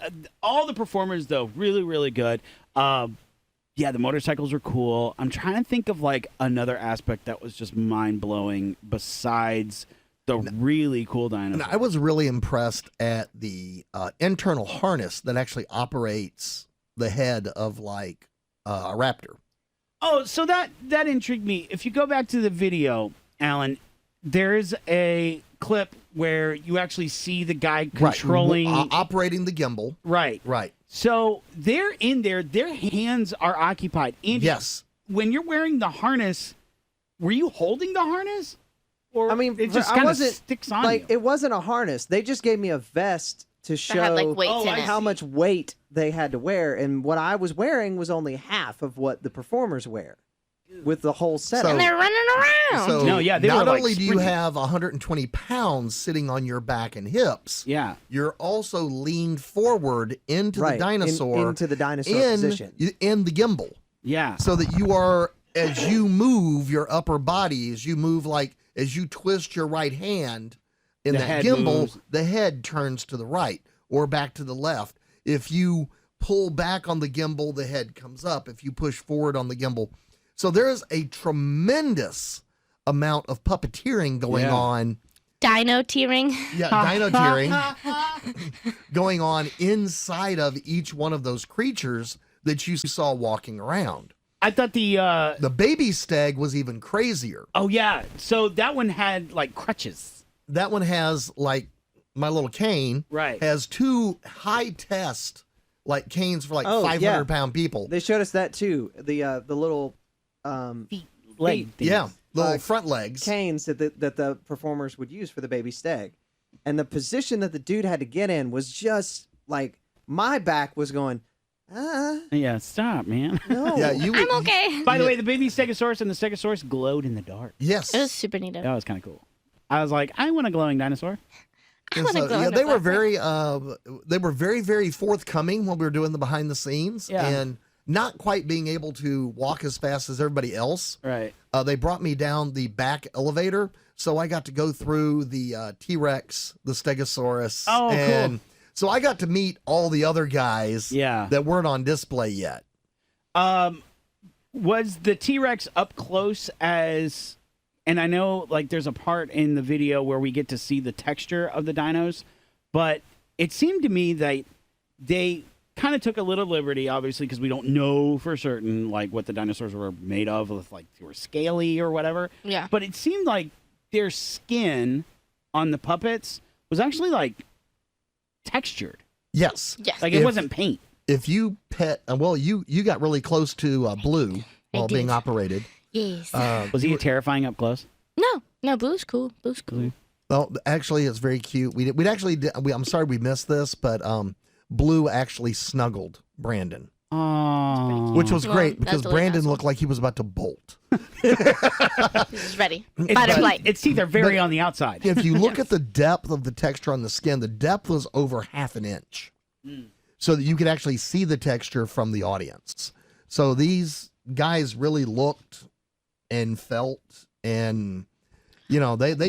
all the performers though really really good. Yeah, the motorcycles were cool. I'm trying to think of like another aspect that was just mind blowing besides the really cool And dinosaurs. I was really impressed at the internal harness that actually operates the head of like a raptor. Oh, so that intrigued me. If you go back to the video, Alan, there's a clip where you actually see the guy controlling, operating the gimbal. right? Right. So they're in there. Their hands are occupied. Andy, Yes. when you're wearing the harness, were you holding the harness? Or I mean, it just I kind of wasn't sticks on like you? it wasn't a harness. They just gave me a vest to show had, like, weights in it. how much weight they had to wear, and what I was wearing was only half of what the performers wear with the whole setup. And they're running around. So No, yeah, they not were, like, only do you sprinting. have 120 pounds sitting on your back and hips, Yeah. you're also leaned forward into Right, the dinosaur, into the dinosaur in, position. in the gimbal, Yeah. so that you are, as you move your upper body, as you move, like as you twist your right hand in The that head gimbal, moves. the head turns to the right or back to the left. If you pull back on the gimbal, the head comes up. If you push forward on the gimbal. So there is a tremendous amount of puppeteering going Yeah. on. Dino tearing. Yeah, dino tearing going on inside of each one of those creatures that you saw walking around. I thought The baby stag was even crazier. oh yeah, so that one had like crutches. That one has, like, my little cane, Right. has two high test like canes for like Oh, 500-pound people. They showed us that too. The little Leg things. Yeah, little Uh, front legs. canes that the performers would use for the baby stag, and the position that the dude had to get in was just like my back was going. Yeah, stop, man. No. Yeah, you. I'm okay. By the way, the baby stegosaurus and the stegosaurus glowed in the dark. Yes. It was super neat. That was kind of cool. I was like, I want a glowing dinosaur. I want to go. yeah, on they a were black very, very forthcoming when we were doing the behind the scenes, Yeah. and not quite being able to walk as fast as everybody else. Right. They brought me down the back elevator, so I got to go through the T-Rex, the Stegosaurus, Oh, cool. and so I got to meet all the other guys Yeah. that weren't on display yet. Was the T-Rex up close as, and I know like there's a part in the video where we get to see the texture of the dinos, but it seemed to me that they kind of took a little liberty, obviously, because we don't know for certain like what the dinosaurs were made of, if like they were scaly or whatever. Yeah. But it seemed like their skin on the puppets was actually like textured. Yes. Yes. Like If- it wasn't paint. If you pet, well, you got really close to Blue while being did. operated. Yes. Was he terrifying up close? No, Blue's cool. Blue's cool. Well, actually, it's very cute. We'd actually. I'm sorry we missed this, but Blue actually snuggled Brandon, Oh, which was Well, great that's because a little Brandon asshole. looked like he was about to bolt. He's ready. Fight or flight. its teeth are very on the outside. If you look at the depth of the texture on the skin, the depth was over half an inch, so that you could actually see the texture from the audience. So these guys really looked and felt, and they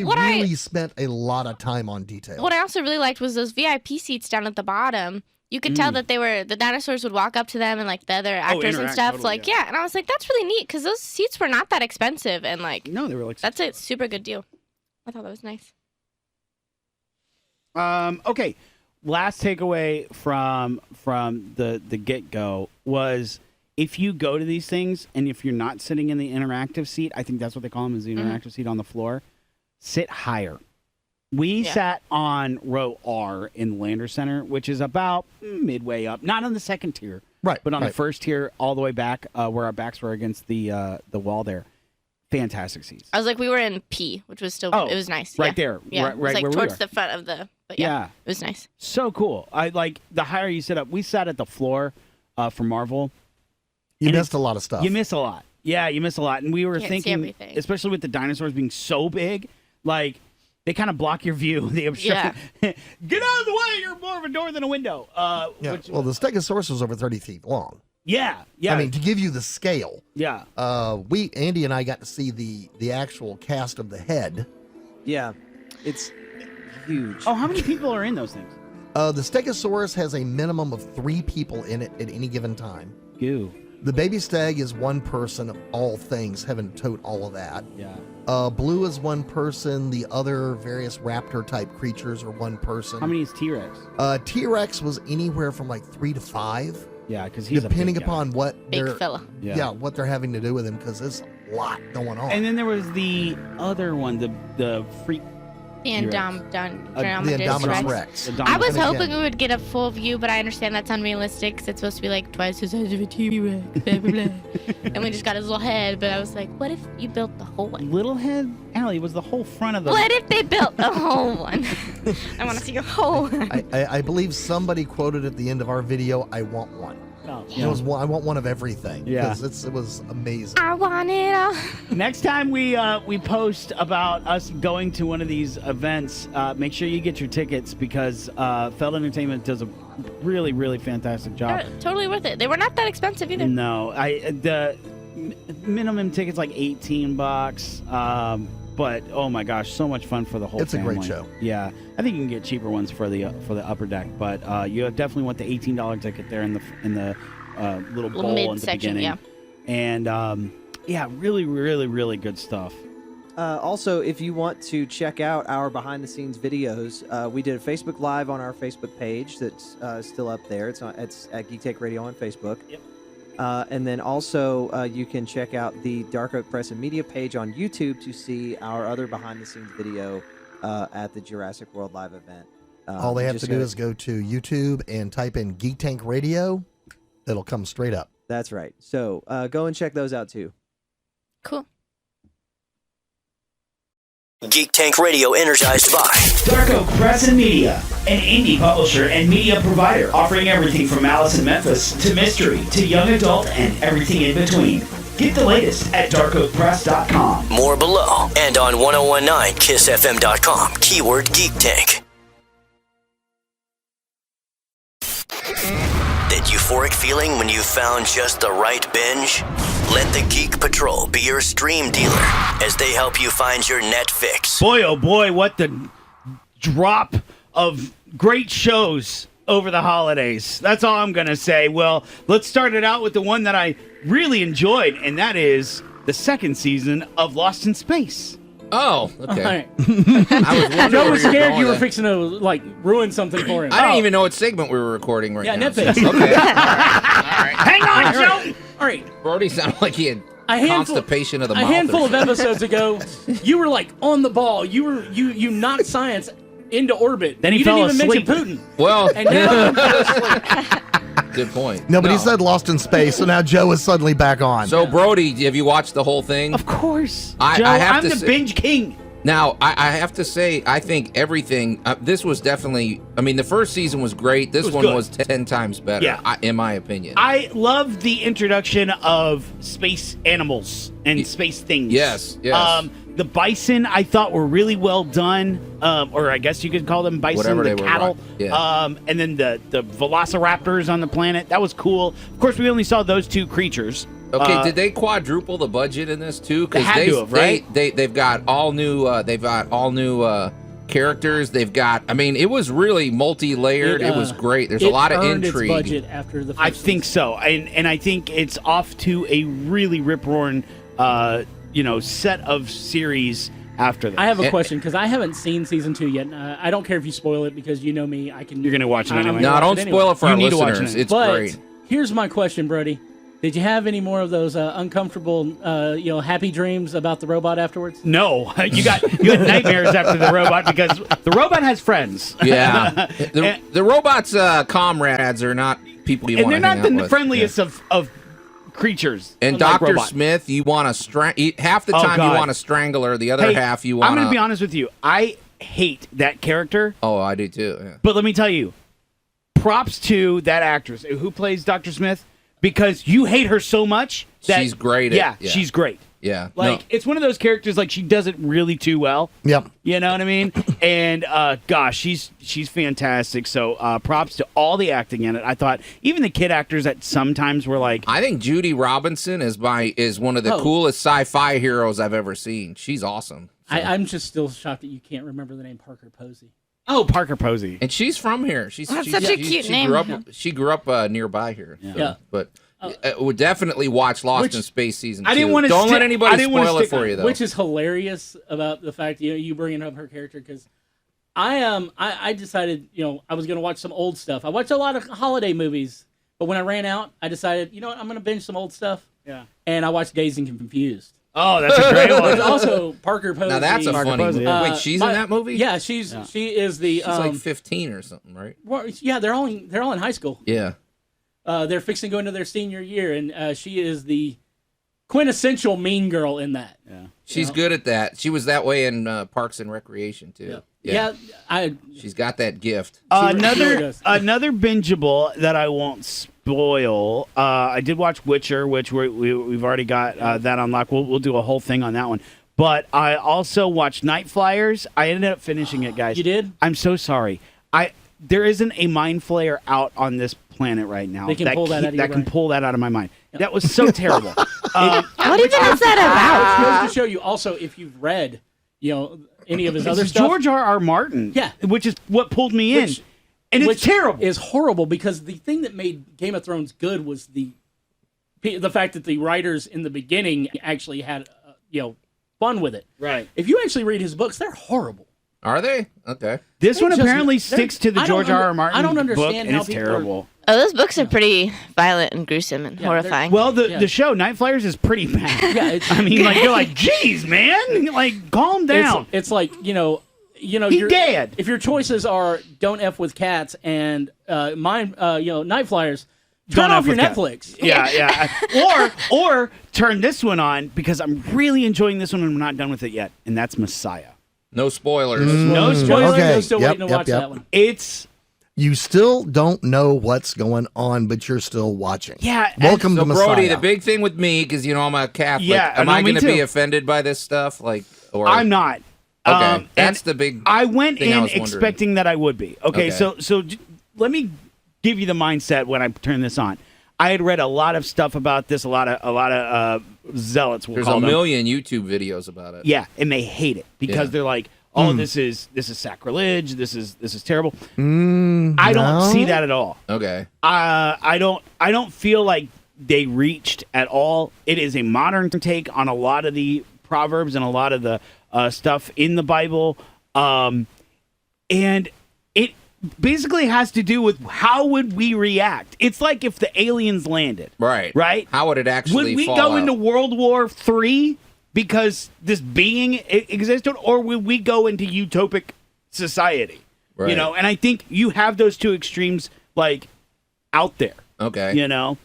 What I- really spent a lot of time on detail. What I also really liked was those VIP seats down at the bottom. You could tell that the dinosaurs would walk up to them and like the other actors and interact, stuff. totally, Like, yeah. And I was like, that's really neat because those seats were not that expensive. And like, No, they were like that's a super good deal. I thought that was nice. Okay, last takeaway from the get go was if you go to these things and if you're not sitting in the interactive seat, I think that's what they call them, is the interactive seat on the floor. Sit higher. We sat on row R in Lander Center, which is about midway up, not on the second tier, Right, but on the right. first tier, all the way back where our backs were against the wall there. Fantastic seats. I was like, we were in P, which was still, it was nice. right yeah. there, Yeah. right, It was like where we towards were. the front of the, but Yeah. it was nice. So cool. I like the higher you sit up. We sat at the floor for Marvel. You and missed a lot of stuff. You miss a lot. Yeah, you miss a lot. And we were Can't see thinking, everything. especially with the dinosaurs being so big, like they kind of block your view. They obstruct. Get out of the way! You're more of a door than a window. Yeah. Well, the Stegosaurus was over 30 feet long. Yeah. I mean, to give you the scale, yeah. Andy and I got to see the actual cast of the head. Yeah, it's huge. Oh, how many people are in those things? The Stegosaurus has a minimum of 3 people in it at any given time. Goo. The baby stag is one person of all things, having to tote all of that. Yeah. Blue is one person. The other various raptor type creatures are one person. How many is T-Rex? T-Rex was anywhere from like 3 to 5. Yeah, because he's depending a big upon guy. what Big they're fella. Yeah. what they're having to do with him, because there's a lot going on. And then there was the other one, the freak The Indominus Rex. Rex. I was And again- hoping we would get a full view, but I understand that's unrealistic because it's supposed to be like twice the size of a T-Rex, blah, blah, blah. And we just got his little head, but I was like, what if you built the whole one? Little head, Allie, was the whole front of the. What if they built the whole one? I want to see a whole one. I believe somebody quoted at the end of our video, "I want one." Oh, It was one, I want one of everything. Yeah. 'Cause it was amazing. I want it all. Next time we post about us going to one of these events, make sure you get your tickets because Feld Entertainment does a really, really fantastic job. They're totally worth it. They were not that expensive either. No, the minimum ticket's like $18. But oh my gosh, so much fun for the whole It's a family. great show. Yeah, I think you can get cheaper ones for the upper deck, but you definitely want the $18 ticket there in the little bowl in the mid-section, beginning. yeah. And yeah, really, really, really good stuff. Also, if you want to check out our behind-the-scenes videos, we did a Facebook Live on our Facebook page that's still up there. It's at Geek Tech Radio on Facebook. Yep. And then also you can check out the Dark Oak Press and Media page on YouTube to see our other behind-the-scenes video at the Jurassic World Live event. All they have to do is go to YouTube and type in Geek Tank Radio. It'll come straight up. That's right. So go and check those out too. Cool. Geek Tank Radio energized by Dark Oak Press and Media, an indie publisher and media provider offering everything from Alice in Memphis to mystery to young adult and everything in between. Get the latest at darkoakpress.com. More Below and on 1019kissfm.com. Keyword Geek Tank. That euphoric feeling when you found just the right binge? Let the Geek Patrol be your stream dealer as they help you find your net fix. Boy, oh boy, what the drop of great shows over the holidays. That's all I'm going to say. Well, let's start it out with the one that I really enjoyed, and that is the second season of Lost in Space. Oh, okay. All right. I was wondering Joe where was you're scared going you were with fixing to like ruin something for him. that. I didn't even know what segment we were recording right Yeah, now. Netflix. So- okay. All right. Hang on, Joe! All right. Brody sounded like he had A handful- constipation of the A mouth. or handful of something. episodes ago, you were like on the ball. You knocked science into orbit. Then he you fell didn't even asleep. mention Putin. Well, And now you fell asleep. good point. Nobody said Lost in Space, so now Joe is suddenly back on. So, Brody, have you watched the whole thing? Of course. I Joe, have I'm to the say- binge king. Now, I have to say, I think everything, this was definitely, I mean, the first season was great. This was one good. was 10 times better, Yeah. in my opinion. I love the introduction of space animals and space things. Yes, yes. The bison I thought were really well done, or I guess you could call them bison, Whatever the they were, cattle. right, yeah. And then the velociraptors on the planet. That was cool. Of course, we only saw those two creatures. Okay, did they quadruple the budget in this too? They had to have, right? They've got all new. Characters. They've got. I mean, it was really multi-layered. It was great. There's a lot of earned intrigue. Its budget after the I first think season. so, and I think it's off to a really rip-roaring, set of series after that. I have a question because I haven't seen season 2 yet. I don't care if you spoil it because you know me. I can. You're gonna watch it I'm anyway. gonna No, watch don't it spoil anyway. it for You our need to watch listeners. it. It's But great. here's my question, Brody. Did you have any more of those uncomfortable, happy dreams about the robot afterwards? No, you had nightmares after the robot because the robot has friends. Yeah, the robots' comrades are not people you And want they're to hang not out the with. friendliest of creatures. And unlike Dr. robots. Smith, you want to half the Oh, time you God. want to strangle her, the other Hey, half you want I'm to. going to be honest with you. I hate that character, Oh, I do too. Yeah. but let me tell you, props to that actress who plays Dr. Smith because you hate her so much that She's great Yeah, at- yeah. she's great. Yeah. Like it's one of those characters like she does it really too well. Yep. You know what I mean? And gosh, she's fantastic. So props to all the acting in it. I thought even the kid actors that sometimes were like, I think Judy Robinson is one of the Oh. coolest sci-fi heroes I've ever seen. She's awesome. I'm just still shocked that you can't remember the name Parker Posey. oh, Parker Posey. And she's from here. That's such a cute name. She grew up nearby here. So, Yeah. But would definitely watch Lost Which- in Space season 2. I didn't wanna Don't let I anybody didn't wanna spoil it stick- for you though. Which is hilarious about the fact you bringing up her character because I decided I was gonna watch some old stuff. I watched a lot of holiday movies, but when I ran out, I decided I'm gonna binge some old stuff. Yeah. And I watched Dazed and Confused. Oh, that's a great There's one. also Parker Posey. Now that's a funny Posey, movie. yeah. Wait, she's in that movie? Yeah, she is the. She's like 15 or something, right? Well, yeah, they're all in high school. Yeah. They're fixing to go into their senior year, and she is the quintessential mean girl in that. Yeah. She's good at that. She was that way in Parks and Recreation too. Yeah, she's got that gift. Another bingeable that I won't spoil. I did watch Witcher, which we've already got that on lock. We'll do a whole thing on that one. But I also watched Night Flyers. I ended up finishing it, guys. You did? I'm so sorry. There isn't a mind flayer out on this planet right now They can pull that out of your can brain. pull that out of my mind. That was so terrible. What even is that about? It goes to show you also if you've read, any of his It's other stuff. George R.R. Martin. Yeah. Which is what pulled me in. And it's which terrible. Is horrible because the thing that made Game of Thrones good was the fact that the writers in the beginning actually had fun with it. Right. If you actually read his books, they're horrible. Are they? Okay. This one just- apparently they're- sticks to the I don't George R.R. under- Martin I don't book, understand and how it's people terrible. Oh, those books are pretty violent and gruesome and horrifying. Well, the show Night Flyers is pretty bad. Yeah, it's, I mean, like you're like, geez, man, like calm down. It's like He you're dead. If your choices are don't f with cats and Night Flyers, turn Don't off F your with cats. Netflix. Yeah. or turn this one on because I'm really enjoying this one and I'm not done with it yet, and that's Messiah. No spoilers. No spoilers. Okay. I'm still Yep, waiting to yep, watch yep. that one. It's You still don't know what's going on, but you're still watching. yeah. Welcome So to Messiah. Brody, the big thing with me, because I'm a Catholic. Yeah, am no, I me going to be too. offended by this stuff? Or I'm not. Okay, that's and the big. I went thing I in was wondering. expecting that I would be. Okay, Okay. so let me give you the mindset when I turn this on. I had read a lot of stuff about this, a lot of zealots. We'll There's call a them. million YouTube videos about it. Yeah, and they hate it because they're like, "Oh, this is sacrilege. This is terrible." I don't see that at all. Okay. I don't feel like they reached at all. It is a modern take on a lot of the proverbs and a lot of the stuff in the Bible, and it basically has to do with how would we react. It's like if the aliens landed, Right. right? How would it actually Would we fall go out? into World War III because this being existed, or would we go into utopic society? Right. And I think you have those two extremes like out there. Okay. All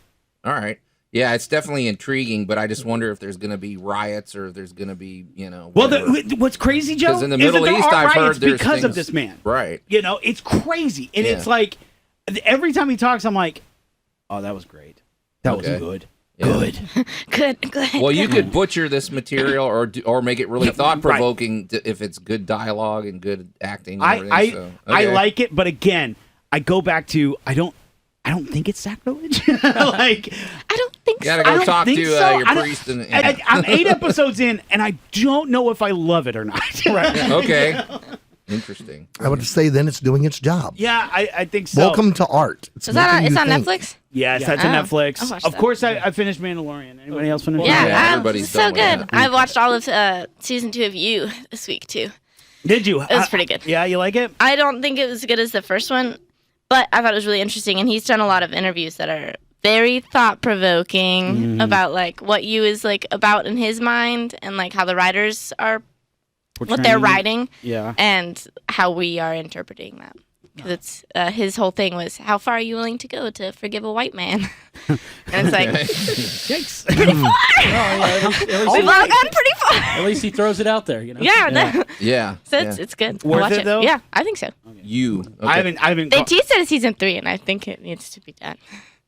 right. Yeah, it's definitely intriguing, but I just wonder if there's going to be riots or if there's going to be, Well, whatever. what's crazy, Joe, 'Cause in the is that Middle there East, are I've heard riots there's because of things- this man. Right. It's crazy, and Yeah. it's like every time he talks, I'm like, "Oh, that was great. That Okay. was good, Yeah. Good. Well, you could butcher this material or make it really Yeah, thought provoking if it's good dialogue and good acting. And everything, I so, I okay. like it, but again, I go back to I don't think it's sacrilege. Like I don't think You gotta so. go I don't talk think to so. your I don't- priest. And, I'm 8 episodes in, and I don't know if I love it or not. Right? Okay. Interesting. I would say then it's doing its job. Yeah, I think so. Welcome to art. It's Is that making it's you on think. Netflix? Yes, that's on Oh, Netflix. I'll watch Of that. course, I finished Mandalorian. Anybody else finish? Yeah, Yeah, everybody's so done with good. that. I watched all of season 2 of You this week too. Did you? It was pretty good. Yeah, you like it? I don't think it was as good as the first one, but I thought it was really interesting. And he's done a lot of interviews that are very thought provoking about like what You is like about in his mind and like how the writers are, what they're Portraying- writing, Yeah. and how we are interpreting that. Because it's his whole thing was, how far are you willing to go to forgive a white man? And it's like, Yikes. pretty far. We've all gone pretty far. At least he throws it out there, Yeah, no. Yeah. So yeah. it's good. Worth Watch it, though? Yeah, I think so. You. Okay. I haven't. They teased it at season 3, and I think it needs to be done.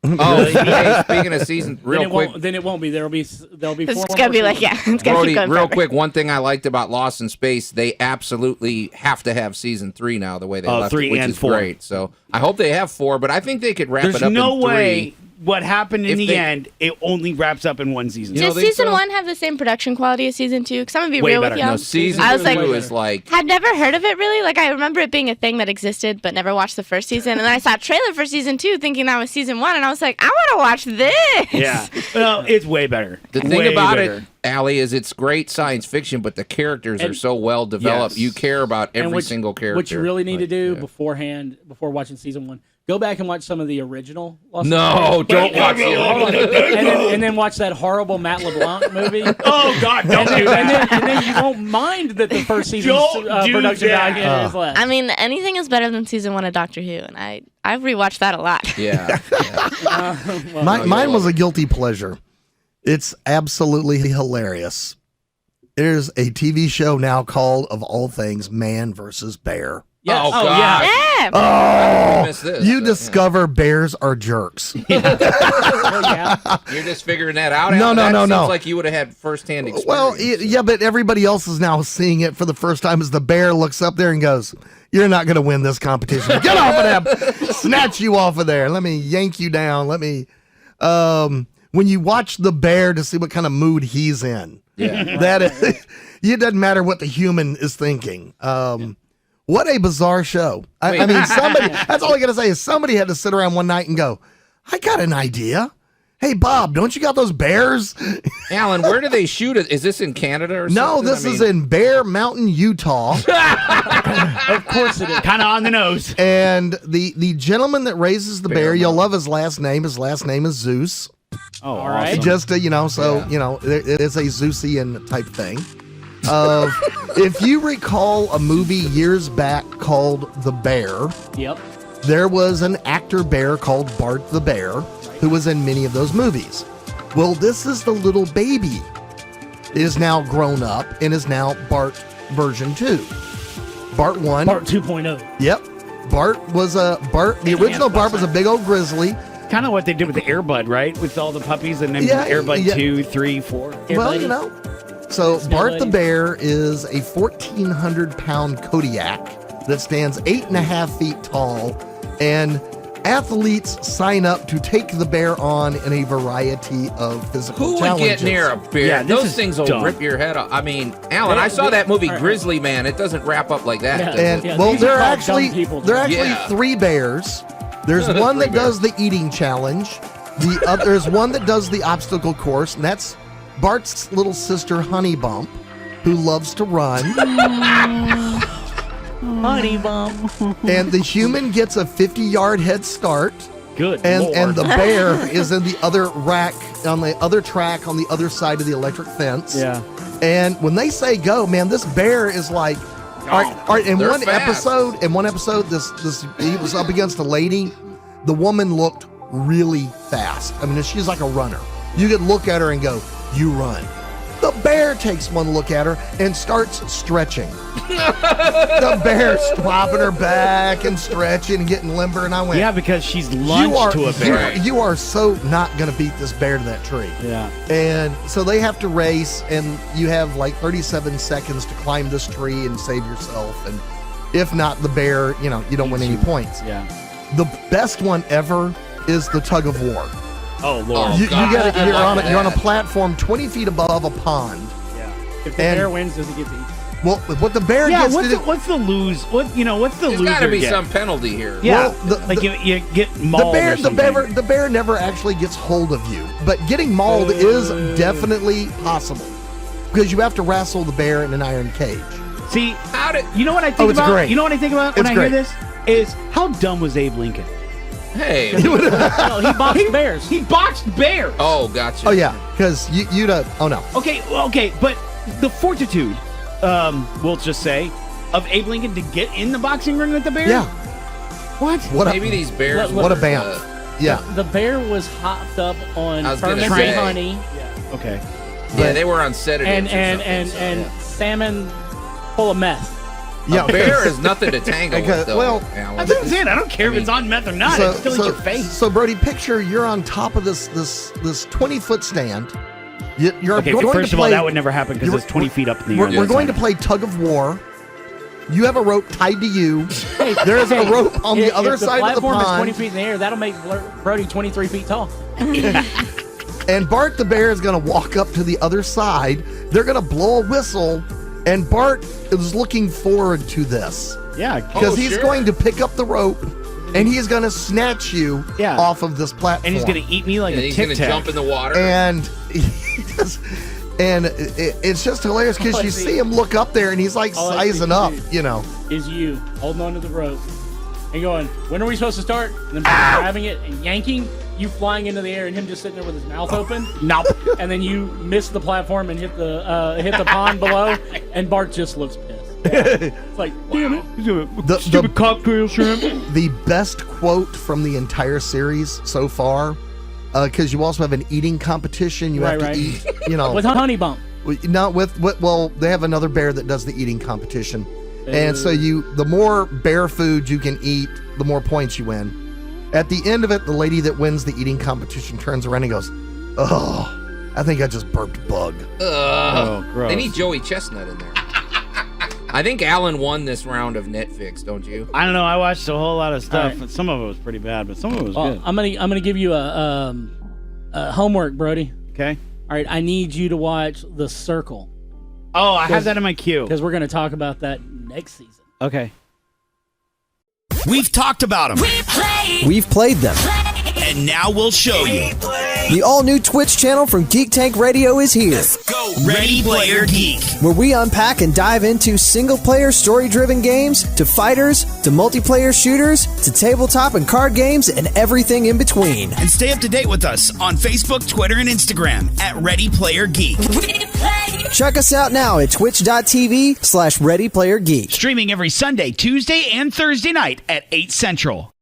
Oh, hey, speaking of season, real then quick, then it won't be. There'll be 4 It's more gonna be like, seasons. yeah, it's gonna Brody, keep going real forever. quick, one thing I liked about Lost in Space, they absolutely have to have season 3 now, the way they left 3 it, which and is 4. great. So I hope they have 4, but I think they could wrap There's it up no in 3. way what happened in If the they- end, it only wraps up in one season. You don't Does think season so? 1 have the same production quality as season 2? Because I'm gonna be Way real better. with y'all. No, season I was 2 like- is like, Had never heard of it really. Like I remember it being a thing that existed, but never watched the first season. And then I saw a trailer for season 2, thinking that was season 1, and I was like, I want to watch this. Yeah. Well, it's way better. the thing Way about better. it, Allie, is it's great science fiction, but the characters are so well developed. Yes. You care about every single character. What you really need to do beforehand, before watching season 1, go back and watch some of the original. Lost No, don't watch it. And then watch that horrible Matt LeBlanc movie. Oh God, don't do that. And then you won't mind that the first season's Don't do production that. value is less. I mean, anything is better than season 1 of Doctor Who, and I've rewatched that a lot. Yeah. Mine was a guilty pleasure. It's absolutely hilarious. There's a TV show now called, of all things, Man versus Bear. Yes. Oh, God. Yeah. Oh, missed this, you but, discover bears are jerks. Well, yeah. You're just figuring that out? No, Alan? no, That no, seems no. like you would have had firsthand experience. Well, yeah, but everybody else is now seeing it for the first time as the bear looks up there and goes, "You're not going to win this competition. Get off of that. Snatch you off of there. Let me yank you down. Let me." When you watch the bear to see what kind of mood he's in, that is, it doesn't matter what the human is thinking. What a bizarre show. I mean, somebody, that's all I got to say is somebody had to sit around one night and go, "I got an idea. Hey, Bob, don't you got those bears?" Alan, where do they shoot it? Is this in Canada or No, something? this is in Bear Mountain, Utah. Of course it is. Kind of on the nose. And the gentleman that raises the bear, you'll love his last name. His last name is Zeus. Oh, All right. awesome. Just it's a Zeusian type thing. If you recall a movie years back called The Bear, Yep. there was an actor bear called Bart the Bear who was in many of those movies. Well, this is the little baby. It is now grown up and is now Bart version 2. Bart 1. Part 2.0. Yep. The original Bart was a big old grizzly. Kind of what they did with the Airbud, right? With all the puppies and then Airbud 2, 3, 4. Well, you know. So Bart the Bear is a 1,400-pound Kodiak that stands 8.5 feet tall, and athletes sign up to take the bear on in a variety of physical Who would challenges. get near a bear? Yeah, this Those is things will dumb. rip your head off. I mean, Alan, I saw that movie Grizzly Man. It doesn't wrap up like that. Yeah. does it? And Yeah, well, these there are are called dumb people. actually Yeah. 3 bears. There's one that does the eating challenge. There's one that does the obstacle course, and that's Bart's little sister Honey Bump, who loves to run. Honey bum. And the human gets a 50-yard head start. Good And the bear is in the other rack, on the other track, on the other side of the electric fence. Yeah. And when they say go, man, this bear is like, all right, in they're one fast. episode, this he was up against a lady. The woman looked really fast. I mean, she's like a runner. You could look at her and go, "You run." The bear takes one look at her and starts stretching. The bear's flopping her back and stretching and getting limber. And I went, Yeah, because she's lunched to a bear. You are so not going to beat this bear to that tree. Yeah. And so they have to race, and you have like 37 seconds to climb this tree and save yourself. And if not, the bear, you don't win any points. Yeah. The best one ever is the tug of war. Oh, Lord. You God, got I you're love on you're on a that. platform 20 feet above a pond. If the And- bear wins, does he get to eat? Well, what the bear Yeah, gets what's to the, do, what's the lose? What's the There's loser got to be get? some penalty here. Yeah, Well, like you get mauled or something. the bear never actually gets hold of you, but getting mauled is definitely possible because you have to wrestle the bear in an iron cage. See, How did? you know what I think it's about? great. You know what I think about when It's I great. hear this? Is how dumb was Abe Lincoln? Hey. No, he boxed bears. He boxed bears. Oh, gotcha. Oh yeah, because you don't. Oh no. Okay, but the fortitude, we'll just say, of Abe Lincoln to get in the boxing ring with the bear. Yeah. What? What a Maybe these bears. what a were, bamf. Yeah. The bear was hopped up on I was gonna fermented say. honey Okay. Yeah, they were on sedatives. and or and something, and, so, and salmon full of meth. Yeah. A bear is nothing to tangle Okay, with, though. well, Alan. That's what I'm saying. I don't care if it's on meth or not. it still eats your face. So Brody, picture you're on top of this 20-foot stand. You're Okay, going first to of all, play, that would never happen because it's 20 feet up in the air. We're going to play tug of war. You have a rope tied to you. There's a rope on the other side of the platform is 20 pond. feet in the air. That'll make Brody 23 feet tall. And Bart the bear is going to walk up to the other side. They're going to blow a whistle. And Bart is looking forward to this. Yeah, Because he's going to pick up the rope and he's going to snatch you off of this platform. and he's going to eat me like and a he's going tic to tac. jump in the water. And he does, And it's just hilarious because you see him look up there and he's like sizing up, you know. Is you holding onto the rope and going, when are we supposed to start? And then grabbing it and yanking, you flying into the air and him just sitting there with his mouth open. Nope. And then you miss the platform and hit the pond below, and Bart just looks pissed. It's like, damn it. Stupid cocktail shrimp. The best quote from the entire series so far, because you also have an eating competition. You have to eat, you know. With Honey Bump. Not with, well, they have another bear that does the eating competition. And so the more bear food you can eat, the more points you win. At the end of it, the lady that wins the eating competition turns around and goes, "Oh, I think I just burped bug." Oh, gross. They need Joey Chestnut in there. I think Alan won this round of Netflix, don't you? I don't know. I watched a whole lot of stuff. All right. Some of it was pretty bad, but some of it was good. I'm gonna give you a homework, Brody. Okay. All right, I need you to watch The Circle. Oh, I have that in my queue. Because we're going to talk about that next season. Okay. We've talked about them. We've played them. And now we'll show you. The all-new Twitch channel from Geek Tank Radio is here, Go Ready Player Geek. where we unpack and dive into single-player story-driven games, to fighters, to multiplayer shooters, to tabletop and card games, and everything in between. And stay up to date with us on Facebook, Twitter, and Instagram at Ready Player Geek. Check us out now at twitch.tv/ReadyPlayerGeek. Streaming every Sunday, Tuesday, and Thursday night at 8 Central.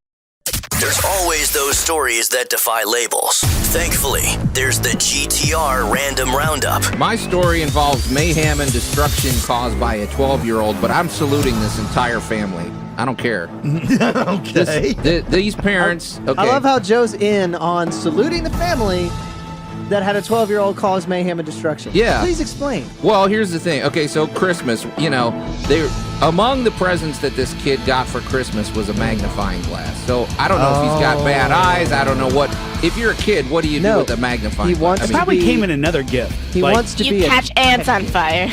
There's always those stories that defy labels. Thankfully, there's the GTR Random Roundup. My story involves mayhem and destruction caused by a 12-year-old, but I'm saluting this entire family. I don't care. Okay. These parents. Okay. I love how Joe's in on saluting the family that had a 12-year-old cause mayhem and destruction. Yeah. Please explain. Well, here's the thing. Okay, so Christmas, among the presents that this kid got for Christmas was a magnifying glass. So I don't know if he's got bad eyes. I don't know what. If you're a kid, what do you do with a magnifying glass? Wants It probably came in another gift. He wants to be You catch ants on fire.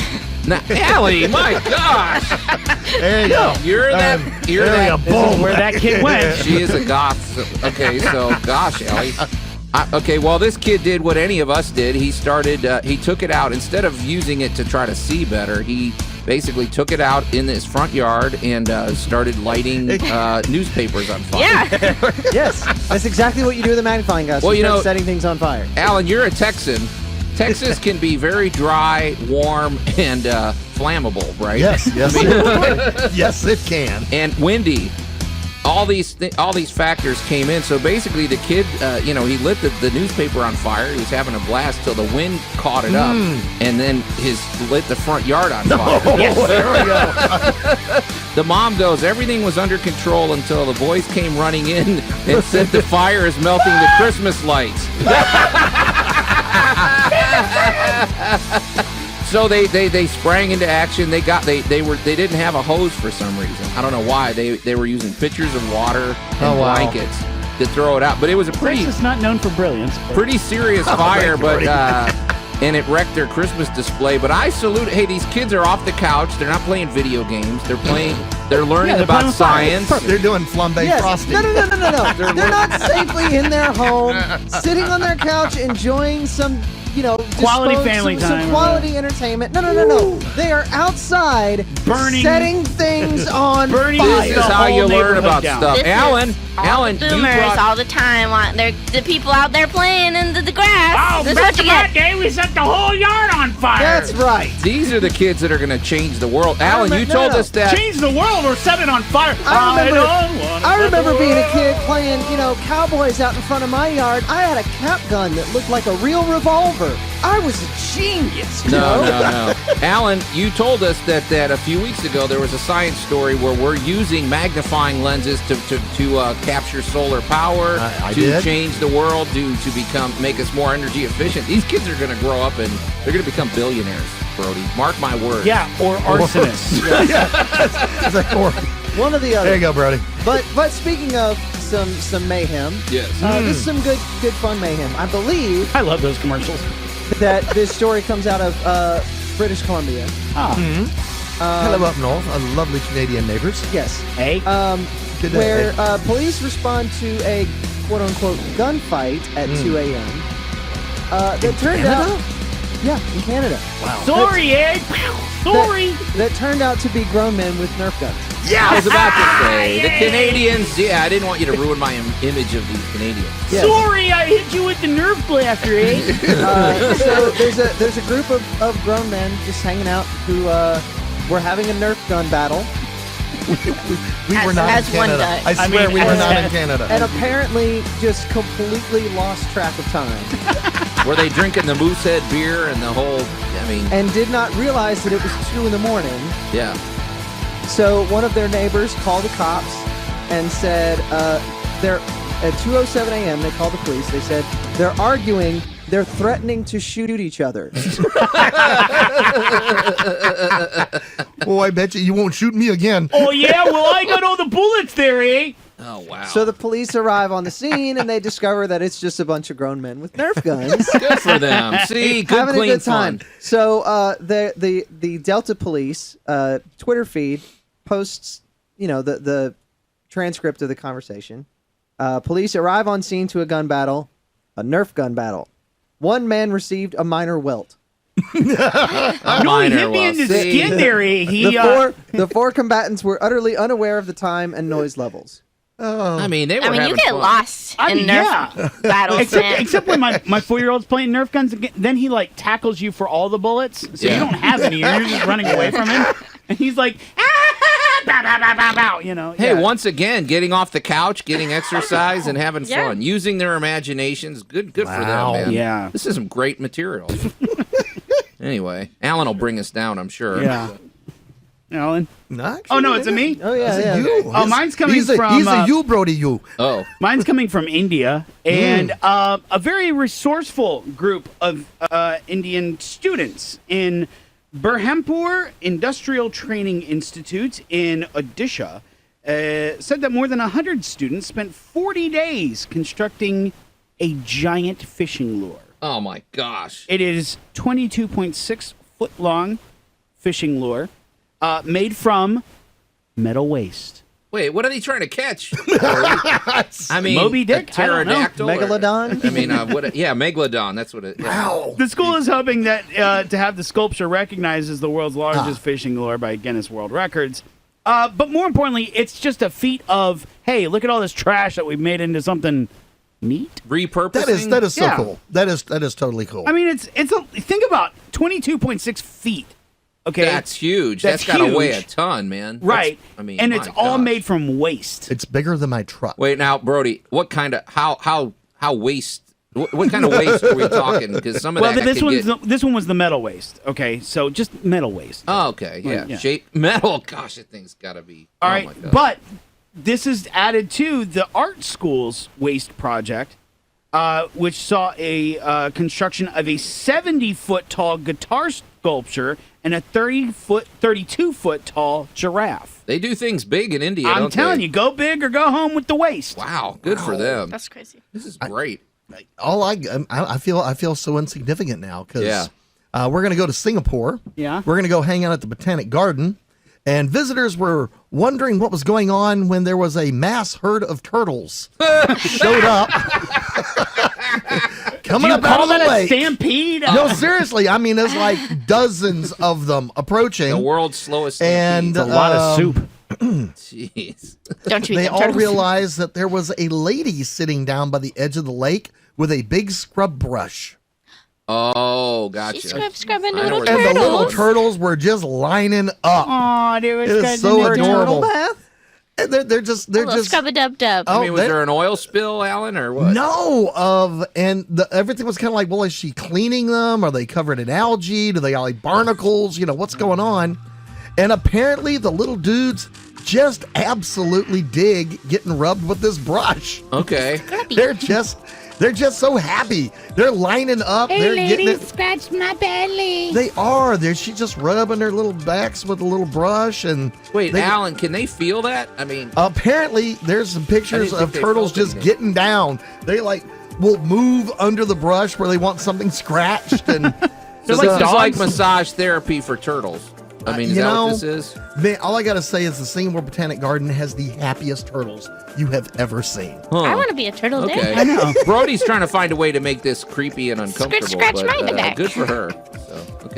Now, Allie, my gosh. There you go. You're that. You're that. This is where that kid went. She is a goth. Okay, so gosh, Allie. Okay, well, this kid did what any of us did. He started. He took it out instead of using it to try to see better. He basically took it out in his front yard and started lighting newspapers on fire. Yeah. Yes, that's exactly what you do with a magnifying glass. Well, you you start know- setting things on fire. Alan, you're a Texan. Texas can be very dry, warm, and flammable, right? Yes, yes it can. And windy. All these factors came in. So basically, the kid, he lit the newspaper on fire. He was having a blast till the wind caught it up, and then lit the front yard on fire. Yes. There we go. The mom goes, everything was under control until the boys came running in and said the fire is melting the Christmas lights. So they sprang into action. They didn't have a hose for some reason. I don't know why. They were using pitchers of water and blankets to throw it out. But it was a Texas not known for brilliance. pretty serious fire. But and it wrecked their Christmas display. But I salute. Hey, these kids are off the couch. They're not playing video games. They're playing. They're learning they're playing about with fire. science. They're doing flambe Yes. frosting. No. They're not safely in their home, sitting on their couch, enjoying some, Quality family some time. quality entertainment. No. They are outside Burning- setting things on Burning fire. This is the how whole you learn neighborhood about down. stuff. This Alan, is all the you boomers brought. all the time. They're the people out there playing in the grass. Oh, This is back what you to that get. day, we set the whole yard on fire. That's right. These are the kids that are going to change the world. Alan, you no, told no. us that. Change the world or set it on fire. I remember don't being a wanna- kid playing, cowboys out in front of my yard. I had a cap gun that looked like a real revolver. I was a genius. No. Alan, you told us that a few weeks ago there was a science story where we're using magnifying lenses to capture solar power, I to did. change the world, to make us more energy efficient. These kids are going to grow up and they're going to become billionaires, Brody. Mark my words. Yeah, or arsonists. It's like, One or the other. there you go, Brody. But speaking of some mayhem, Yes. this is some good fun mayhem. I believe I love those commercials. that this story comes out of British Columbia. Hello up north, our lovely Canadian neighbors. Yes. Hey? Good day. Where police respond to a quote-unquote gunfight at 2 a.m. That turned out... Yeah, in Canada. Sorry, Ed. Sorry. That turned out to be grown men with Nerf guns. Yeah, I was about to say the Canadians. Yeah, I didn't want you to ruin my image of these Canadians. Yeah. Sorry, I hit you with the Nerf blaster, Ed. So there's a group of grown men just hanging out who were having a Nerf gun battle. We were not in as one Canada. does. I swear we were not in Canada. And apparently just completely lost track of time. Were they drinking the Moosehead beer and the whole? I mean, And did not realize that it was 2 a.m. yeah. So one of their neighbors called the cops and said they're at 2:07 a.m. They called the police. They said they're arguing. They're threatening to shoot at each other. Oh, I bet you won't shoot me again. Oh, yeah? Well, I got all the bullets there, eh? Oh wow. So the police arrive on the scene and they discover that it's just a bunch of grown men with Nerf guns. Good for them. See, good having clean a good time. fun. So the Delta Police Twitter feed posts, the transcript of the conversation. Police arrive on scene to a gun battle, a Nerf gun battle. One man received a minor welt. No, he hit me in the skin there, eh? The four combatants were utterly unaware of the time and noise levels. Oh. I mean, they were I mean, you having get fun. lost in Nerf battles, man. Except when my 4-year-old's playing Nerf guns, then he like tackles you for all the bullets, so Yeah. you don't have any. You're just running away from him, and he's like, bow, bow, bow, bow, bow, Hey, yeah. once again, getting off the couch, getting exercise, and having Yeah. fun, using their imaginations. Good for them, Wow. man. Yeah. This is some great material. Anyway, Alan will bring us down, I'm sure. Yeah. Alan? No, Oh, no, it's a me? Oh yeah, It's yeah. a you. Oh, mine's coming He's from, a you, Brody, you. Oh, Mine's coming from India, and a very resourceful group of Indian students in Berhampur Industrial Training Institute in Odisha said that more than 100 students spent 40 days constructing a giant fishing lure. oh my gosh. It is 22.6 foot long fishing lure made from metal waste. Wait, what are they trying to catch? I mean, Moby Dick? a I don't know. pterodactyl? or- Megalodon? I mean, megalodon. That's what it. Yeah. Wow. The school is hoping that to have the sculpture recognized as the world's largest fishing lure by Guinness World Records. But more importantly, it's just a feat of, hey, look at all this trash that we've made into something neat. Repurposing. That is so Yeah. cool. That is totally cool. I mean, it's think about 22.6 feet. Okay, That's huge. That's That's got to weigh a huge. ton, man. right. I mean, and it's my all gosh. made from waste. it's bigger than my truck. Wait, now, Brody, what kind of how waste? What kind of waste are we talking? Because some of Well, that this could one's get. this one was the metal waste. Okay, so just metal waste. Oh, okay, yeah. yeah. Shape metal. Gosh, that thing's got to be. All oh right, my God. but this is added to the art school's waste project, which saw a construction of a 70-foot tall guitar sculpture and a 32-foot tall giraffe. They do things big in India. I'm don't telling they? you, go big or go home with the waste. Wow, good for them. That's crazy. This is great. I feel so insignificant now because Yeah. we're gonna go to Singapore. Yeah. We're gonna go hang out at the Botanic Garden, and visitors were wondering what was going on when there was a mass herd of turtles showed up. Coming You up out call of the that a lake. stampede? No, seriously. I mean, there's like dozens of them approaching. The world's slowest. And stampede. a lot of soup. Jeez. Don't you eat They them all turtles? realized that there was a lady sitting down by the edge of the lake with a big scrub brush. Oh, gotcha. She's scrubbing I know little where- turtles. And the little turtles were just lining up. Aw, there was It is guys so in there. adorable. bath? And they're just Scrub a dub dub. Oh, I mean, was they- there an oil spill, Alan, or what? No, everything was kind of like, well, is she cleaning them? Are they covered in algae? Do they got like barnacles? You know, what's going on? And apparently the little dudes just absolutely dig getting rubbed with this brush. Okay. They're just so happy. They're lining up. Hey, they're getting ladies, it. scratch my belly. They are. She's just rubbing their little backs with a little brush. And Wait, they- Alan, can they feel that? I mean, apparently there's some pictures I didn't of think they turtles felt just anything. getting down. They like will move under the brush where they want something scratched. And so They're this like is dogs. like massage therapy for turtles. I mean, is you that know, what this is? man, all I gotta say is the Singapore Botanic Garden has the happiest turtles you have ever seen. Huh. I want to be a turtle Okay. there. I know. Brody's trying to find a way to make this creepy and uncomfortable. scratch but, my back. good for her.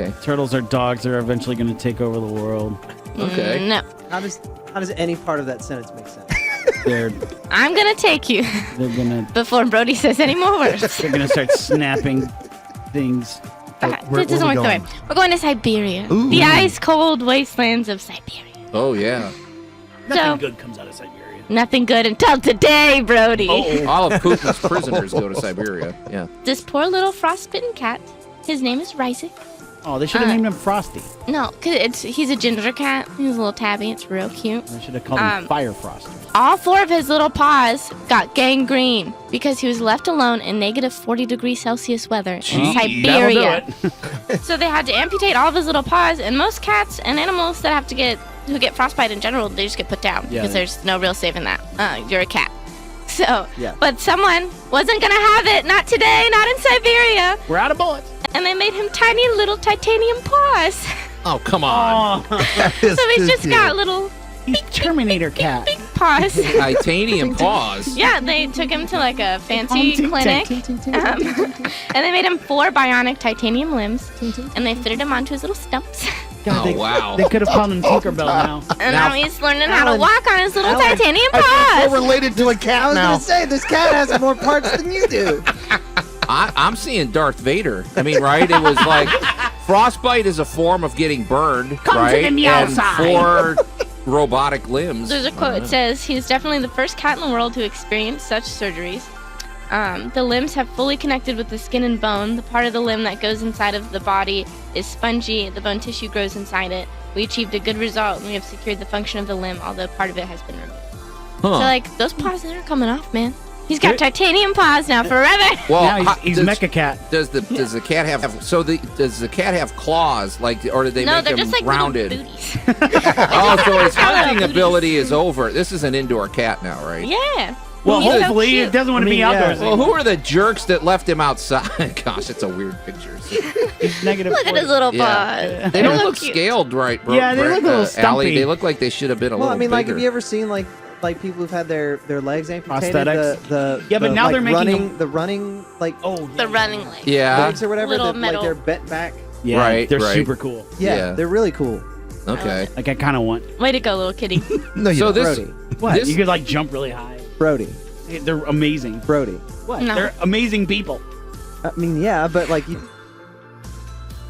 Okay. Turtles are dogs. They're eventually going to take over the world. Okay. No. How does any part of that sentence make sense? They're I'm gonna take you gonna before Brody says any more words. they're gonna start snapping things. where It doesn't we work that going? way. We're going to Siberia. Ooh. The ice-cold wastelands of Siberia. Oh yeah. Nothing So- good comes out of Siberia. Nothing good until today, Brody. All of Putin's prisoners go to Siberia. Yeah. This poor little frostbitten cat. His name is Ryzik. Oh, they should have named him Frosty. No, cause he's a ginger cat. He's a little tabby. It's real cute. They should have called him Fire Frost. All 4 of his little paws got gangrene because he was left alone in negative 40 degrees Celsius weather in Siberia. So they had to amputate all of his little paws. And most cats and animals that who get frostbite in general, they just get put down because there's no real saving that. You're a cat. So, but someone wasn't gonna have it. Not today. Not in Siberia. We're out of bullets. And they made him tiny little titanium paws. Oh come on. So he's just got little He's Terminator cat. big paws. Titanium paws. Yeah, they took him to like a fancy clinic, and they made him 4 bionic titanium limbs, and they fitted him onto his little stumps. Oh wow. They could have called him Tinkerbell now. And now he's learning how to Alan- walk on his little titanium I feel paws. so related to a cat I was now. gonna say this cat has more parts than you do. I'm seeing Darth Vader. I mean, right? It was like frostbite is a form of getting burned, Come to right? the meow And side. 4 robotic limbs. There's a quote. It says, "He's definitely the first cat in the world who experienced such surgeries. The limbs have fully connected with the skin and bone. The part of the limb that goes inside of the body is spongy. The bone tissue grows inside it. We achieved a good result, and we have secured the function of the limb, although part of it has been removed." So, like, those paws aren't coming off, man. He's got titanium paws now forever. Well, Now he's Mecha Cat. Does the cat have does the cat have claws, like, or did they No, make they're them just like rounded? little booties. Oh, so his hunting booties. ability is over. This is an indoor cat now, right? Yeah. Well, He's so hopefully cute. it doesn't want to be outdoors. Well, who are the jerks that left him outside? Gosh, it's a weird picture. He's negative Look at 40. his little Yeah. paws. They don't So look cute. scaled right, bro. Yeah, they look a little Allie, stumpy. they look like they should have been a Well, little I mean, like, bigger. have you ever seen like people who've had their legs amputated? Prosthetics? Yeah, but now like, they're making running the running like The running leg. Yeah. legs or whatever. Little That, metal. like they're bent back. Yeah, Right, they're right. super cool. Yeah, Yeah. they're really cool. Okay. Like I kind of want. Way to go, little kitty. No, you So don't. this, Brody. What? This- You could like jump really high. Brody. They're amazing. Brody. What? No. They're amazing people. I mean, yeah, but like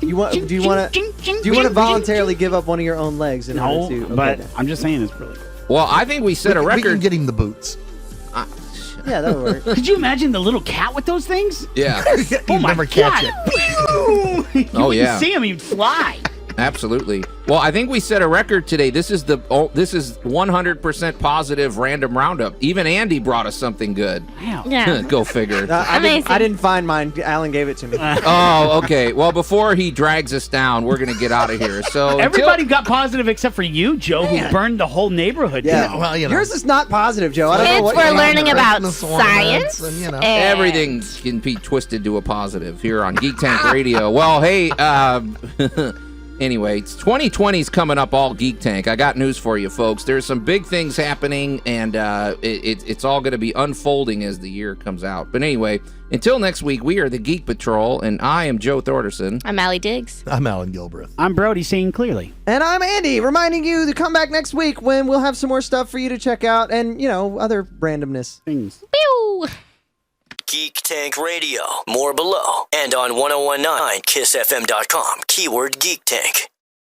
do you want to voluntarily give up one of your own legs in No, order to? Okay, but then. I'm just saying it's really cool. well, I think we set a We can record. get him the boots. yeah, that'll work. Could you imagine the little cat with those things? Yeah, You never catch it. Pew! You Oh, wouldn't yeah. see him, he'd fly. absolutely. Well, I think we set a record today. This is 100% positive random roundup. Even Andy brought us something good. Wow. Yeah. Go figure. Amazing. I didn't find mine. Alan gave it to me. Oh, okay. Well, before he drags us down, we're gonna get out of here. So Everybody got positive except for you, Joe, who burned the whole neighborhood. Yeah, Yeah, well, you know. yours is not positive, Joe. I don't know Kids what were you're learning about Christmas ornaments science. and, you know. everything can be twisted to a positive here on Geek Tank Radio. Well, hey, anyway, it's 2020's coming up all Geek Tank. I got news for you, folks. There's some big things happening, and it's all going to be unfolding as the year comes out. But anyway, until next week, we are the Geek Patrol, and I am Joe Thorderson. I'm Allie Diggs. I'm Alan Gilbreth. I'm Brody, seeing clearly. And I'm Andy, reminding you to come back next week when we'll have some more stuff for you to check out and, other randomness. Things. Pew! Geek Tank Radio. More below and on 1019kissfm.com. Keyword Geek Tank.